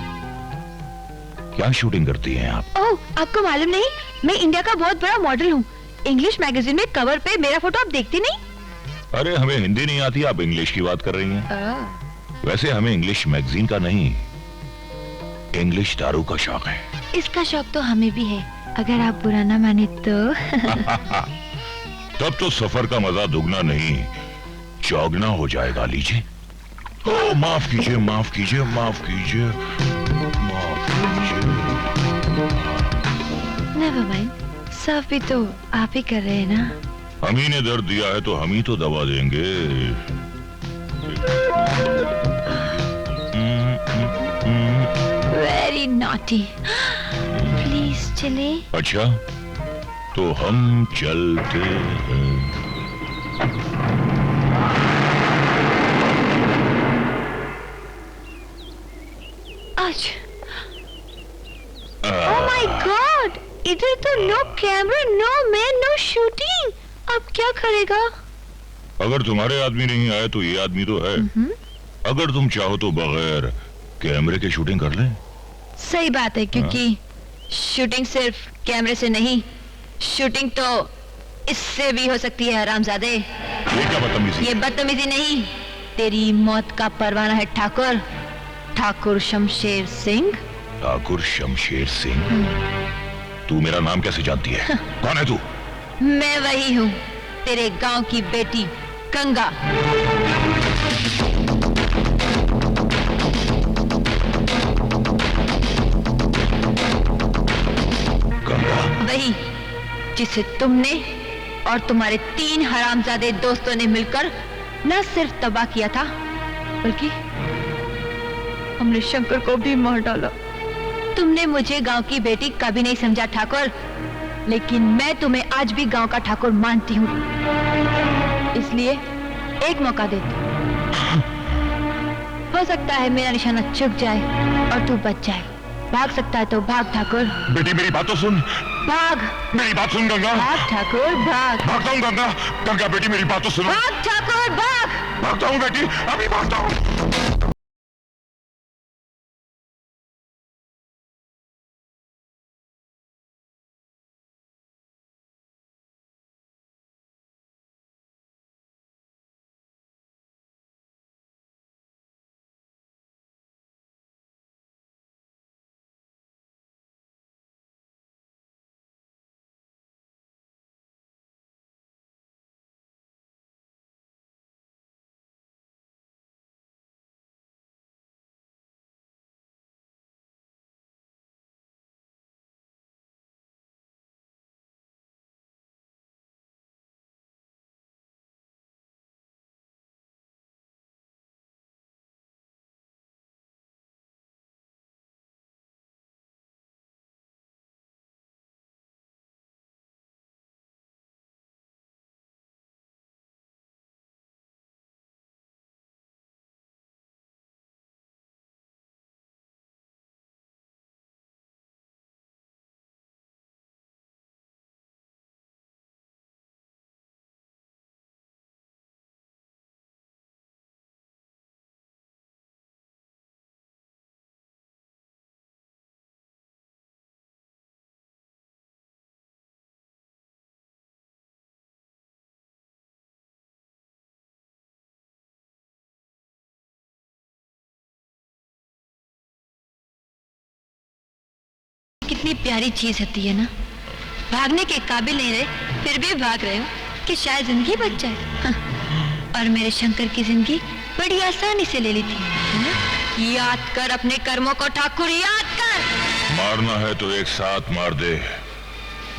क्या शूटिंग करती हैं आप? ओह, आपको मालूम नहीं, मैं इंडिया का बहुत बड़ा मॉडल हूँ। इंग्लिश मैगजीन में कवर पे मेरा फोटो आप देखती नहीं? अरे हमें हिंदी नहीं आती, आप इंग्लिश की बात कर रही हैं। वैसे हमें इंग्लिश मैगजीन का नहीं, इंग्लिश दारू का शौक है। इसका शौक तो हमें भी है, अगर आप बुरा ना माने तो। तब तो सफर का मजा दुगना नहीं चौगना हो जाएगा। लीजिए। ओ, माफ कीजिए, माफ कीजिए, माफ कीजिए, माफ कीजिए। नेवर माइंड, सब भी तो आप ही कर रहे हैं ना। हम ही ने दर्द दिया है तो हम ही तो दवा देंगे। Very naughty. प्लीज चले। अच्छा, तो हम चलते हैं। आज ओह माय गॉड, इधर तो no camera, no man, no shooting. अब क्या करेगा? अगर तुम्हारे आदमी नहीं आए तो ये आदमी तो है। अगर तुम चाहो तो बगैर कैमरे के शूटिंग कर ले। सही बात है, क्योंकि शूटिंग सिर्फ कैमरे से नहीं, शूटिंग तो इससे भी हो सकती है। हरामजादे, ये क्या बदतमीजी? ये बदतमीजी नहीं, तेरी मौत का परवाना है ठाकुर, ठाकुर शमशेर सिंह। ठाकुर शमशेर सिंह? तू मेरा नाम कैसे जानती है? कौन है तू? मैं वही हूँ, तेरे गांव की बेटी गंगा। गंगा? वही जिसे तुमने और तुम्हारे 3 हरामजादे दोस्तों ने मिलकर न सिर्फ तबाह किया था, बल्कि हमने शंकर को भी मार डाला। तुमने मुझे गांव की बेटी कभी नहीं समझा ठाकुर, लेकिन मैं तुम्हें आज भी गांव का ठाकुर मानती हूँ। इसलिए एक मौका देती हूँ। हो सकता है मेरा निशाना चुक जाए और तू बच जाए। भाग सकता है तो भाग ठाकुर। बेटी मेरी बात तो सुन। भाग। मेरी बात सुन गंगा। भाग ठाकुर, भाग। भागता हूँ गंगा। गंगा बेटी मेरी बात तो सुनो। भाग ठाकुर, भाग। भागता हूँ बेटी, अभी भागता हूँ। कितनी प्यारी चीज होती है ना, भागने के काबिल नहीं रहे फिर भी भाग रहे हो कि शायद जिंदगी बच जाए। हाँ। और मेरे शंकर की जिंदगी बड़ी आसानी से ले ली थी। याद कर अपने कर्मों को ठाकुर, याद कर। मारना है तो एक साथ मार दे।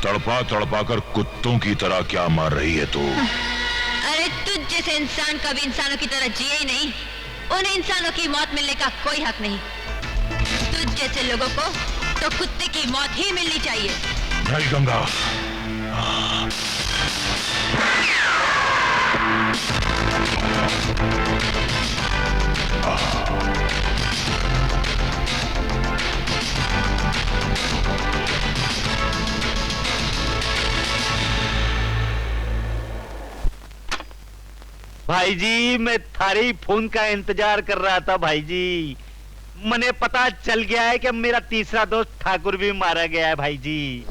तड़पा तड़पा कर कुत्तों की तरह क्या मार रही है तू? अरे तुझ जैसे इंसान कभी इंसानों की तरह जिए ही नहीं। उन इंसानों की मौत मिलने का कोई हक नहीं। तुझ जैसे लोगों को तो कुत्ते की मौत ही मिलनी चाहिए। नहीं गंगा। भाई जी, मैं थारे फोन का इंतजार कर रहा था भाई जी। मने पता चल गया है कि मेरा तीसरा दोस्त ठाकुर भी मारा गया है भाई जी।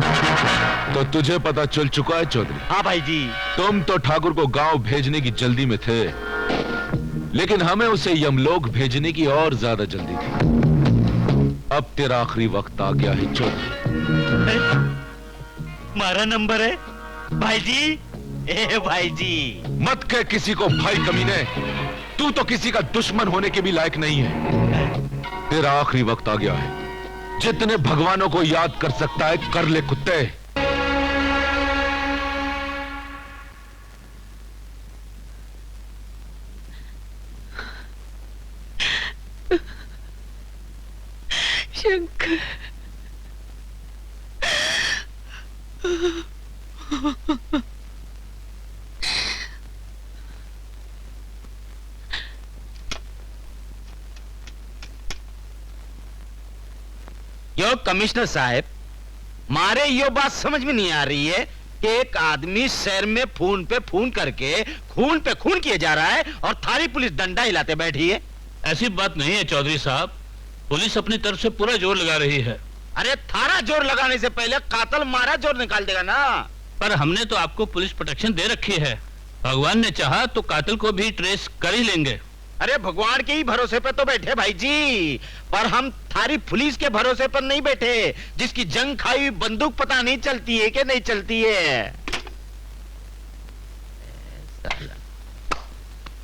तो तुझे पता चल चुका है चौधरी? हाँ भाई जी। तुम तो ठाकुर को गांव भेजने की जल्दी में थे, लेकिन हमें उसे यमलोक भेजने की और ज्यादा जल्दी थी। अब तेरा आखिरी वक्त आ गया है चौधरी। मारा नंबर है भाई जी। ए भाई जी मत कह किसी को भाई कमीने, तू तो किसी का दुश्मन होने के भी लायक नहीं है। तेरा आखिरी वक्त आ गया है। जितने भगवानों को याद कर सकता है कर ले कुत्ते। शंकर यो कमिश्नर साहब, मारे यो बात समझ में नहीं आ रही है कि एक आदमी शहर में फोन पे फोन करके खून पे खून किए जा रहा है और थारी पुलिस डंडा हिलाते बैठी है। ऐसी बात नहीं है चौधरी साहब, पुलिस अपनी तरफ से पूरा जोर लगा रही है। अरे थारा जोर लगाने से पहले कातल मारा जोर निकाल देगा ना। पर हमने तो आपको पुलिस प्रोटेक्शन दे रखी है, भगवान ने चाहा तो कातिल को भी ट्रेस कर ही लेंगे। अरे भगवान के ही भरोसे पे तो बैठे भाई जी, पर हम थारी पुलिस के भरोसे पर नहीं बैठे, जिसकी जंग खाई हुई बंदूक पता नहीं चलती है कि नहीं चलती है।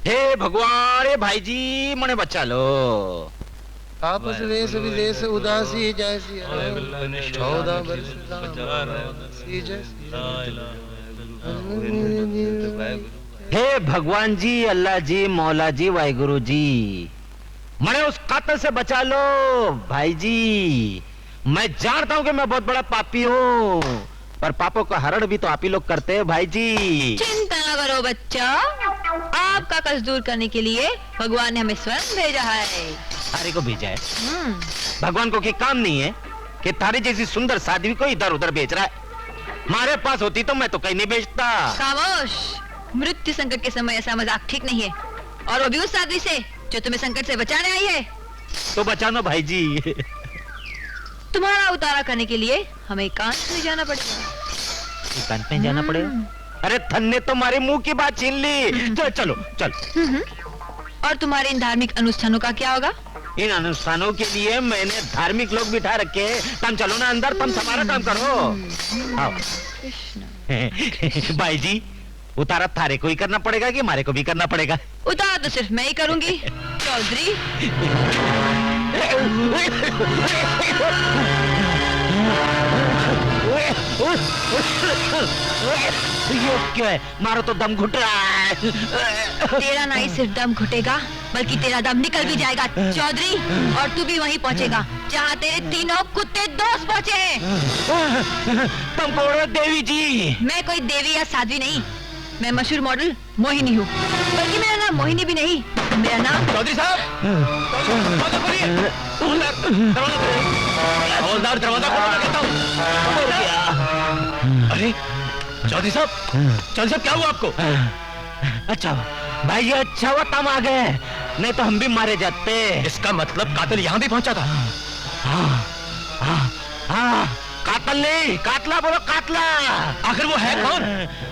हे भगवान, रे भाई जी मने बचा लो। आपस वेश विदेश उदासी जैसी 14 वर्ष हे भगवान जी, अल्लाह जी, मौला जी, वाहिगुरु जी, मने उस कातिल से बचा लो भाई जी। मैं जानता हूँ कि मैं बहुत बड़ा पापी हूँ, पर पापों का हरण भी तो आप ही लोग करते हैं भाई जी। चिंता न करो बच्चा, आपका कष्ट दूर करने के लिए भगवान ने हमें स्वयं भेजा है। थारी को भेजा है? भगवान को क्या काम नहीं है कि थारी जैसी सुंदर साध्वी को इधर उधर बेच रहा है? हमारे पास होती तो मैं तो कहीं नहीं बेचता। खामोश, मृत्यु संकट के समय ऐसा मजाक ठीक नहीं है, और वो भी उस आदमी से जो तुम्हें संकट से बचाने आई है। तो बचाना भाई जी। तुम्हारा उतारा करने के लिए हमें एकांत में जाना पड़ेगा। एकांत में जाना पड़ेगा? अरे धन ने तो हमारे मुंह की बात छीन ली। चलो चलो चल। और तुम्हारे इन धार्मिक अनुष्ठानों का क्या होगा? इन अनुष्ठानों के लिए मैंने धार्मिक लोग बिठा रखे। तुम चलो ना अंदर, तुम हमारा काम करो। आओ। भाई जी, उतारा थारे को ही करना पड़ेगा कि हमारे को भी करना पड़ेगा? उतारा तो सिर्फ मैं ही करूंगी चौधरी। ये क्या है? मारो तो दम घुट रहा है। तेरा ना ही सिर्फ दम घुटेगा, बल्कि तेरा दम निकल भी जाएगा चौधरी, और तू भी वहीं पहुंचेगा जहाँ तेरे तीनों कुत्ते दोस्त पहुंचे हैं। तुम कौन हो देवी जी? मैं कोई देवी या साध्वी नहीं, मैं मशहूर मॉडल मोहिनी हूँ। बल्कि मेरा नाम मोहिनी भी नहीं, मेरा नाम चौधरी साहब। अरे चौधरी साहब, चौधरी साहब क्या हुआ आपको? अच्छा भाई, ये अच्छा हुआ तुम आ गए, नहीं तो हम भी मारे जाते। इसका मतलब कातिल यहाँ भी पहुंचा था? हाँ, कातिल नहीं, कातला बोलो, कातला। आखिर वो है कौन?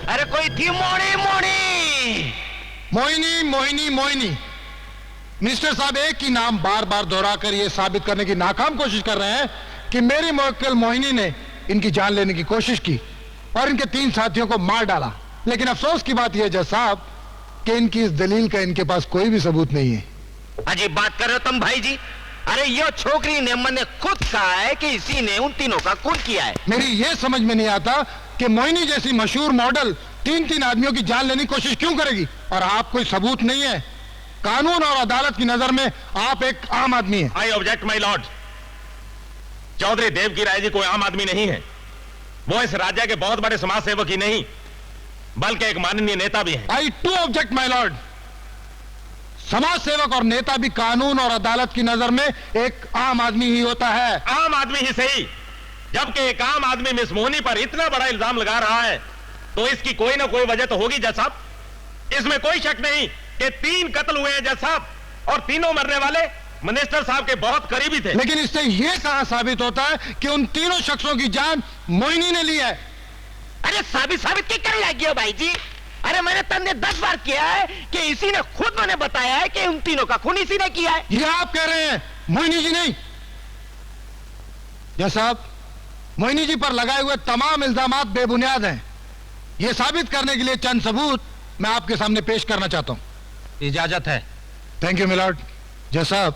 अरे कोई थी मोनी मोनी। मोहिनी मोहिनी मोहिनी। मिनिस्टर साहब एक ही नाम बार बार दोहराकर ये साबित करने की नाकाम कोशिश कर रहे हैं कि मेरी मुवक्किल मोहिनी ने इनकी जान लेने की कोशिश की और इनके 3 साथियों को मार डाला। लेकिन अफसोस की बात यह जज साहब कि इनकी इस दलील का इनके पास कोई भी सबूत नहीं है। अजीब बात कर रहे हो तुम भाई जी। अरे ये छोकरी ने मैंने खुद कहा है कि इसी ने उन तीनों का खून किया है। मेरी ये समझ में नहीं आता कि मोहिनी जैसी मशहूर मॉडल 3 आदमियों की जान लेने की कोशिश क्यों करेगी, और आप कोई सबूत नहीं है। कानून और अदालत की नजर में आप एक आम आदमी हैं। I object my lord. Chaudhary Dev की राय जी कोई आम आदमी नहीं है, वो इस राज्य के बहुत बड़े समाज सेवक ही नहीं बल्कि एक माननीय नेता भी है। आई टू ऑब्जेक्ट माय लॉर्ड। समाज सेवक और नेता भी कानून और अदालत की नजर में एक आम आदमी ही होता है। आम आदमी ही सही, जबकि एक आम आदमी मिस मोहिनी पर इतना बड़ा इल्जाम लगा रहा है तो इसकी कोई ना कोई वजह तो होगी जज साहब। इसमें कोई शक नहीं कि 3 कत्ल हुए हैं जज साहब, और तीनों मरने वाले मिनिस्टर साहब के बहुत करीबी थे। लेकिन इससे यह कहां साबित होता है कि उन तीनों शख्सों की जान मोहिनी ने ली है? अरे साबित क्या कर लग गया भाई जी? अरे मैंने तन्ने 10 बार किया है कि इसी ने खुद मैंने बताया है कि उन तीनों का खून इसी ने किया है। ये आप कह रहे हैं, मोहिनी जी नहीं। जज साहब, मोहिनी जी पर लगाए हुए तमाम इल्जामात बेबुनियाद हैं। ये साबित करने के लिए चंद सबूत मैं आपके सामने पेश करना चाहता हूं। इजाजत है। Thank you milord. जज साहब,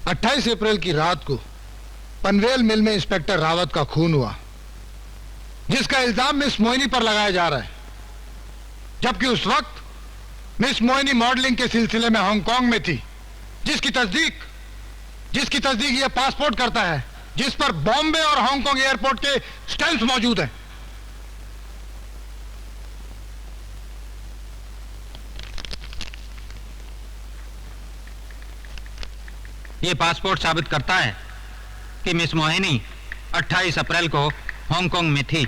28 अप्रैल की रात को पनवेल मिल में इंस्पेक्टर रावत का खून हुआ, जिसका इल्जाम मिस मोहिनी पर लगाया जा रहा है। जबकि उस वक्त मिस मोहिनी मॉडलिंग के सिलसिले में हांगकांग में थी, जिसकी तस्दीक यह पासपोर्ट करता है, जिस पर बॉम्बे और हांगकांग एयरपोर्ट के स्टैंप्स मौजूद हैं। ये पासपोर्ट साबित करता है कि मिस मोहिनी 28 अप्रैल को हांगकांग में थी।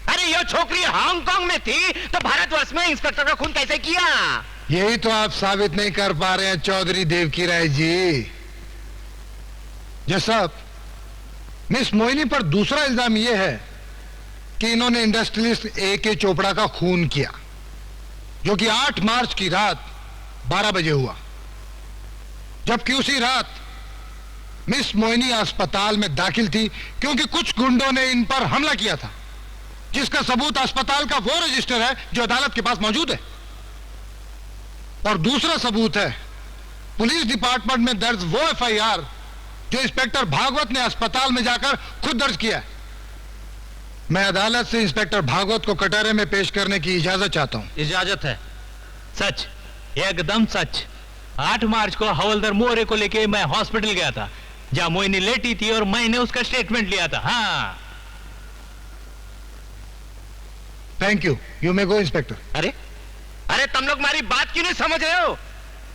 अरे ये छोकरी हांगकांग में थी तो भारतवर्ष में इंस्पेक्टर का खून कैसे किया? यही तो आप साबित नहीं कर पा रहे हैं चौधरी देवकी राय जी। जज साहब, मिस मोहिनी पर दूसरा इल्जाम यह है कि इन्होंने इंडस्ट्रियलिस्ट A.K. चोपड़ा का खून किया, जो कि 8 मार्च की रात 12 बजे हुआ। जबकि उसी रात मिस मोहिनी अस्पताल में दाखिल थी, क्योंकि कुछ गुंडों ने इन पर हमला किया था, जिसका सबूत अस्पताल का वो रजिस्टर है जो अदालत के पास मौजूद है। और दूसरा सबूत है पुलिस डिपार्टमेंट में दर्ज वो FIR जो इंस्पेक्टर भागवत ने अस्पताल में जाकर खुद दर्ज किया है। मैं अदालत से इंस्पेक्टर भागवत को कटहरे में पेश करने की इजाजत चाहता हूं। इजाजत है। सच, एकदम सच। 8 मार्च को हवलदार मोरे को लेके मैं हॉस्पिटल गया था, जहां मोहिनी लेटी थी और मैंने उसका स्टेटमेंट लिया था। हाँ। Thank you. You may go inspector. अरे तुम लोग हमारी बात क्यों नहीं समझ रहे हो?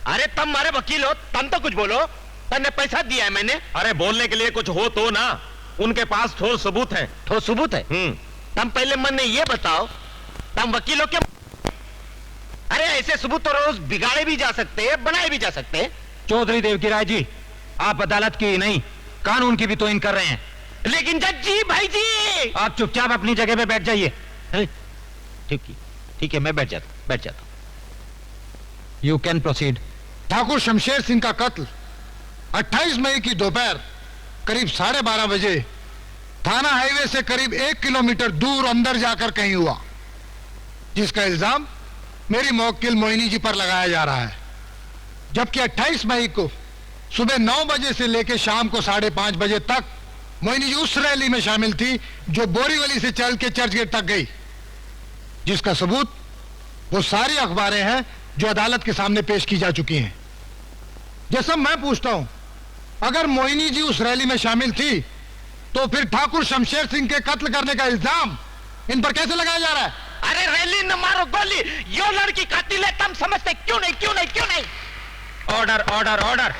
अरे तुम हमारे वकील हो, तुम तो कुछ बोलो। तुमने पैसा दिया है मैंने। अरे बोलने के लिए कुछ हो तो ना। उनके पास ठोस सबूत है। ठोस सबूत है? तुम पहले मन ने ये बताओ, तुम वकील हो क्या? अरे ऐसे सबूत तो रोज बिगाड़े भी जा सकते हैं, बनाए भी जा सकते हैं। चौधरी देवकी राय जी, आप अदालत की नहीं कानून की भी तोहिन कर रहे हैं। लेकिन जज जी, भाई जी, आप चुपचाप अपनी जगह पे बैठ जाइए। ठीक है, मैं बैठ जाता हूं। You can proceed. Thakur Shamsher Singh का कत्ल 28 मई की दोपहर करीब 12:30 बजे थाना हाईवे से करीब 1 किलोमीटर दूर अंदर जाकर कहीं हुआ, जिसका इल्जाम मेरी मुवक्किल मोहिनी जी पर लगाया जा रहा है। जबकि 28 मई को सुबह 9 बजे से लेकर शाम को 5:30 बजे तक मोहिनी जी उस रैली में शामिल थी जो बोरीवली से चल के चर्चगेट तक गई, जिसका सबूत वो सारी अखबारें हैं जो अदालत के सामने पेश की जा चुकी हैं। जैसा मैं पूछता हूं, अगर मोहिनी जी उस रैली में शामिल थी तो फिर ठाकुर शमशेर सिंह के कत्ल करने का इल्जाम इन पर कैसे लगाया जा रहा है? अरे रैली न मारो गोली, यो लड़की कातिल है, तुम समझते क्यों नहीं? ऑर्डर।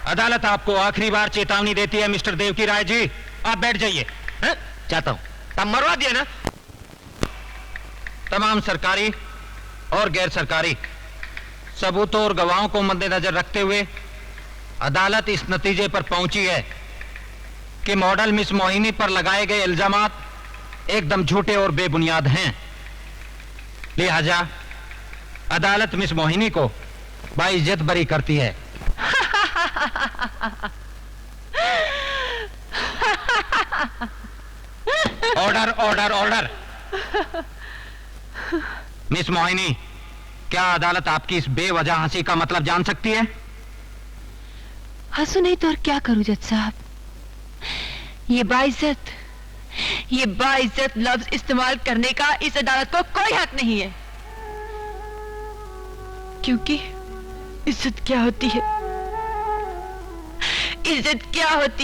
अदालत आपको आखिरी बार चेतावनी देती है मिस्टर देवकी राय जी, आप बैठ जाइए। चाहता हूं। तुम मरवा दिया ना? तमाम सरकारी और गैर सरकारी सबूतों और गवाहों को मद्देनजर रखते हुए अदालत इस नतीजे पर पहुंची है कि मॉडल मिस मोहिनी पर लगाए गए इल्जामात एकदम झूठे और बेबुनियाद हैं। लिहाजा अदालत मिस मोहिनी को बाइज्जत बरी करती है। ऑर्डर। मिस मोहिनी, क्या अदालत आपकी इस बेवजह हंसी का मतलब जान सकती है? हंसू नहीं तो और क्या करूं जज साहब? ये बाइज्जत लफ्ज इस्तेमाल करने का इस अदालत को कोई हक नहीं है, क्योंकि इज्जत क्या होती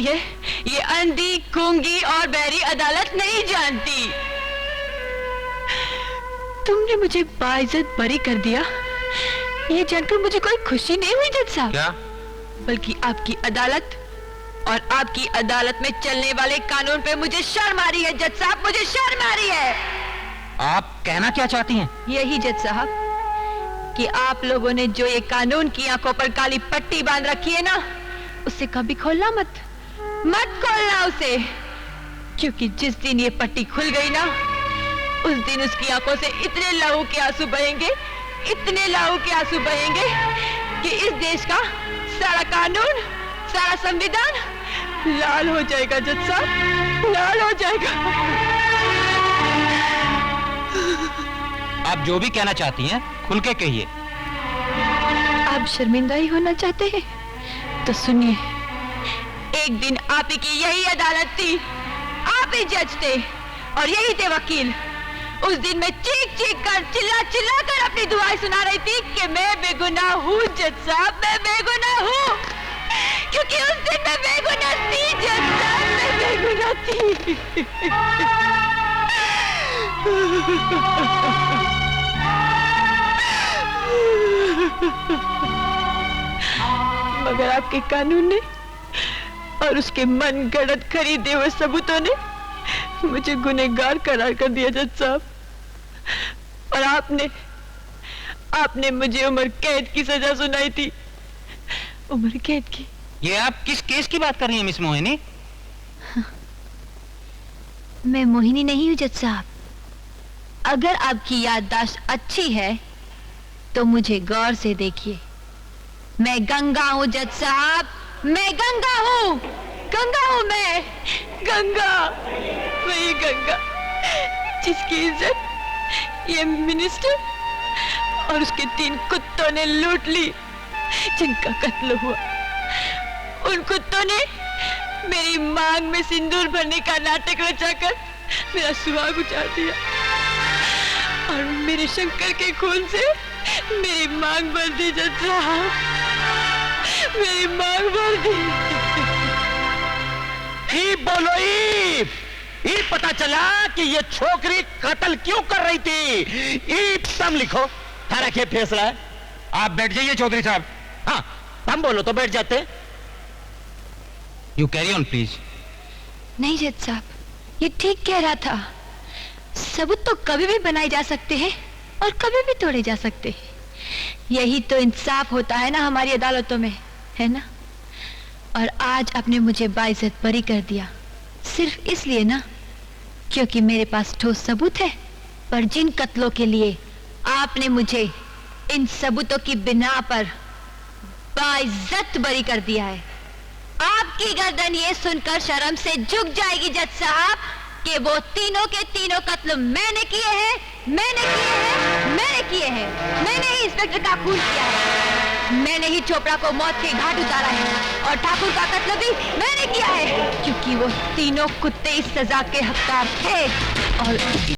है ये अंधी, गूंगी और बहरी अदालत नहीं जानती। तुमने मुझे बाइज्जत बरी कर दिया, ये जानकर मुझे कोई खुशी नहीं हुई जज साहब। क्या? बल्कि आपकी अदालत और आपकी अदालत में चलने वाले कानून पे मुझे शर्म आ रही है जज साहब, मुझे शर्म आ रही है। आप कहना क्या चाहती हैं? यही जज साहब कि आप लोगों ने जो ये कानून की आंखों पर काली पट्टी बांध रखी है ना, उसे कभी खोलना मत, मत खोलना उसे, क्योंकि जिस दिन ये पट्टी खुल गई ना, उस दिन उसकी आंखों से इतने लहू के आंसू बहेंगे, इतने लहू के आंसू बहेंगे कि इस देश का सारा कानून, सारा संविधान लाल हो जाएगा जज साहब, लाल हो जाएगा। आप जो भी कहना चाहती हैं खुल के कहिए। आप शर्मिंदा ही होना चाहते हैं तो सुनिए, एक दिन आप ही की यही अदालत थी, आप ही जज थे और यही थे वकील। उस दिन मैं चीख चीख कर, चिल्ला चिल्ला कर अपनी दुआएं सुना रही थी कि मैं बेगुनाह हूँ जज साहब, मैं बेगुनाह हूँ, क्योंकि उस दिन मैं बेगुनाह थी जज साहब, मैं बेगुनाह थी। मगर आपके कानून ने और उसके मन गढ़ंत खरीदे हुए सबूतों ने मुझे गुनहगार करार कर दिया जज साहब। और आपने मुझे उम्र कैद की सजा सुनाई थी, उम्र कैद की। ये आप किस केस की बात कर रही हैं मिस मोहिनी? मैं मोहिनी नहीं हूँ जज साहब। अगर आपकी याददाश्त अच्छी है तो मुझे गौर से देखिए। मैं गंगा हूँ जज साहब, मैं गंगा हूँ, गंगा हूँ मैं, गंगा, वही गंगा जिसकी इज्जत ये मिनिस्टर और उसके 3 कुत्तों ने लूट ली, जिनका कत्ल हुआ। उन कुत्तों ने मेरी मांग में सिंदूर भरने का नाटक रचाकर मेरा सुहाग उजाड़ दिया और मेरे शंकर के खून से मेरी मांग भर दी जज साहब, मेरी मांग भर दी। बोलो ई पता चला कि ये छोकरी कत्ल क्यों कर रही थी। ई तुम लिखो, थारा क्या फैसला है? आप बैठ जाइए चौधरी साहब। हाँ, तुम बोलो तो बैठ जाते। You carry on please. नहीं जज साहब, ये ठीक कह रहा था। सबूत तो कभी भी बनाए जा सकते हैं और कभी भी तोड़े जा सकते हैं। यही तो इंसाफ होता है ना हमारी अदालतों में, है ना? और आज आपने मुझे बाइज्जत बरी कर दिया, सिर्फ इसलिए ना क्योंकि मेरे पास ठोस सबूत है। पर जिन कत्लों के लिए आपने मुझे इन सबूतों की बिना पर बाइज्जत बरी कर दिया है, आपकी गर्दन ये सुनकर शर्म से झुक जाएगी जज साहब कि वो तीनों के तीनों कत्ल मैंने किए हैं, मैंने किए हैं, मैंने किए हैं। मैंने ही इंस्पेक्टर का खून किया है, मैंने ही चोपड़ा को मौत के घाट उतारा है और ठाकुर का कत्ल भी मैंने किया है, क्योंकि वो तीनों कुत्ते इस सजा के हकदार थे। और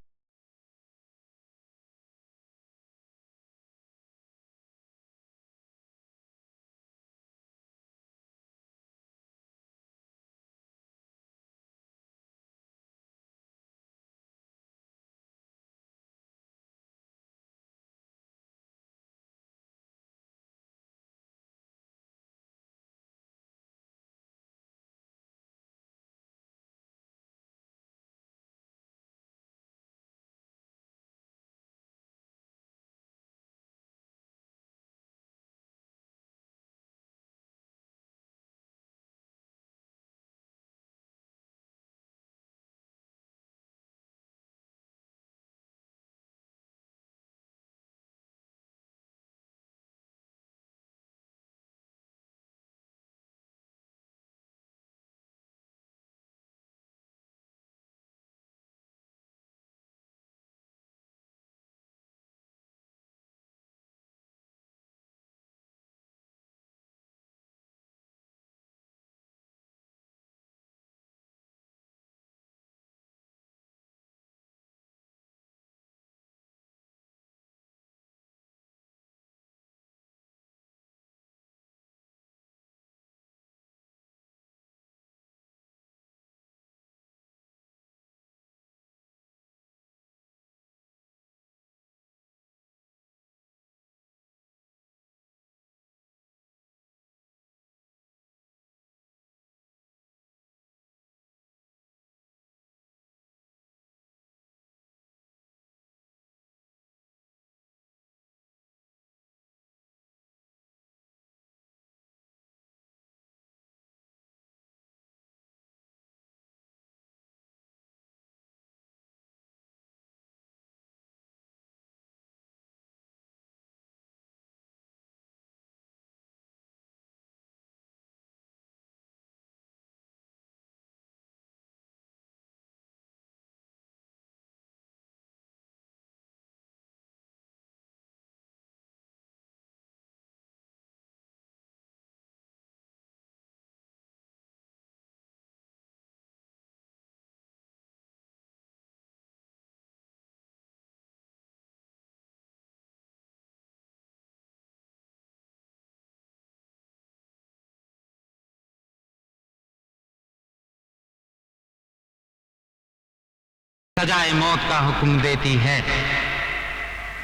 सजाए मौत का हुक्म देती है,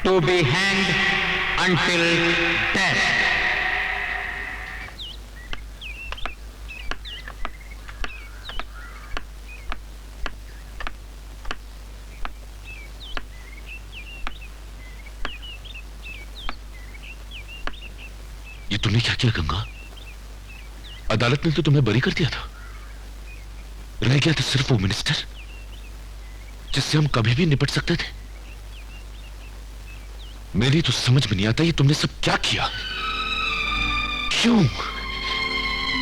to be hanged until death. ये तुमने क्या किया गंगा? अदालत ने तो तुम्हें बरी कर दिया था, रह गया था सिर्फ वो मिनिस्टर जिससे हम कभी भी निपट सकते थे। मेरी तो समझ में नहीं आता ये तुमने सब क्या किया, क्यों?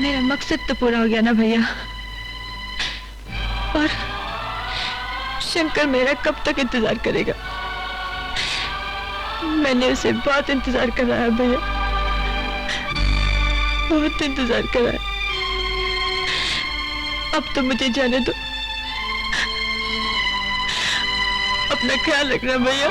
मेरा मकसद तो पूरा हो गया ना भैया, और शंकर मेरा कब तक इंतजार करेगा? मैंने उसे बहुत इंतजार कराया भैया, बहुत इंतजार कराया। अब तो मुझे जाने दो, अपना ख्याल रखना भैया।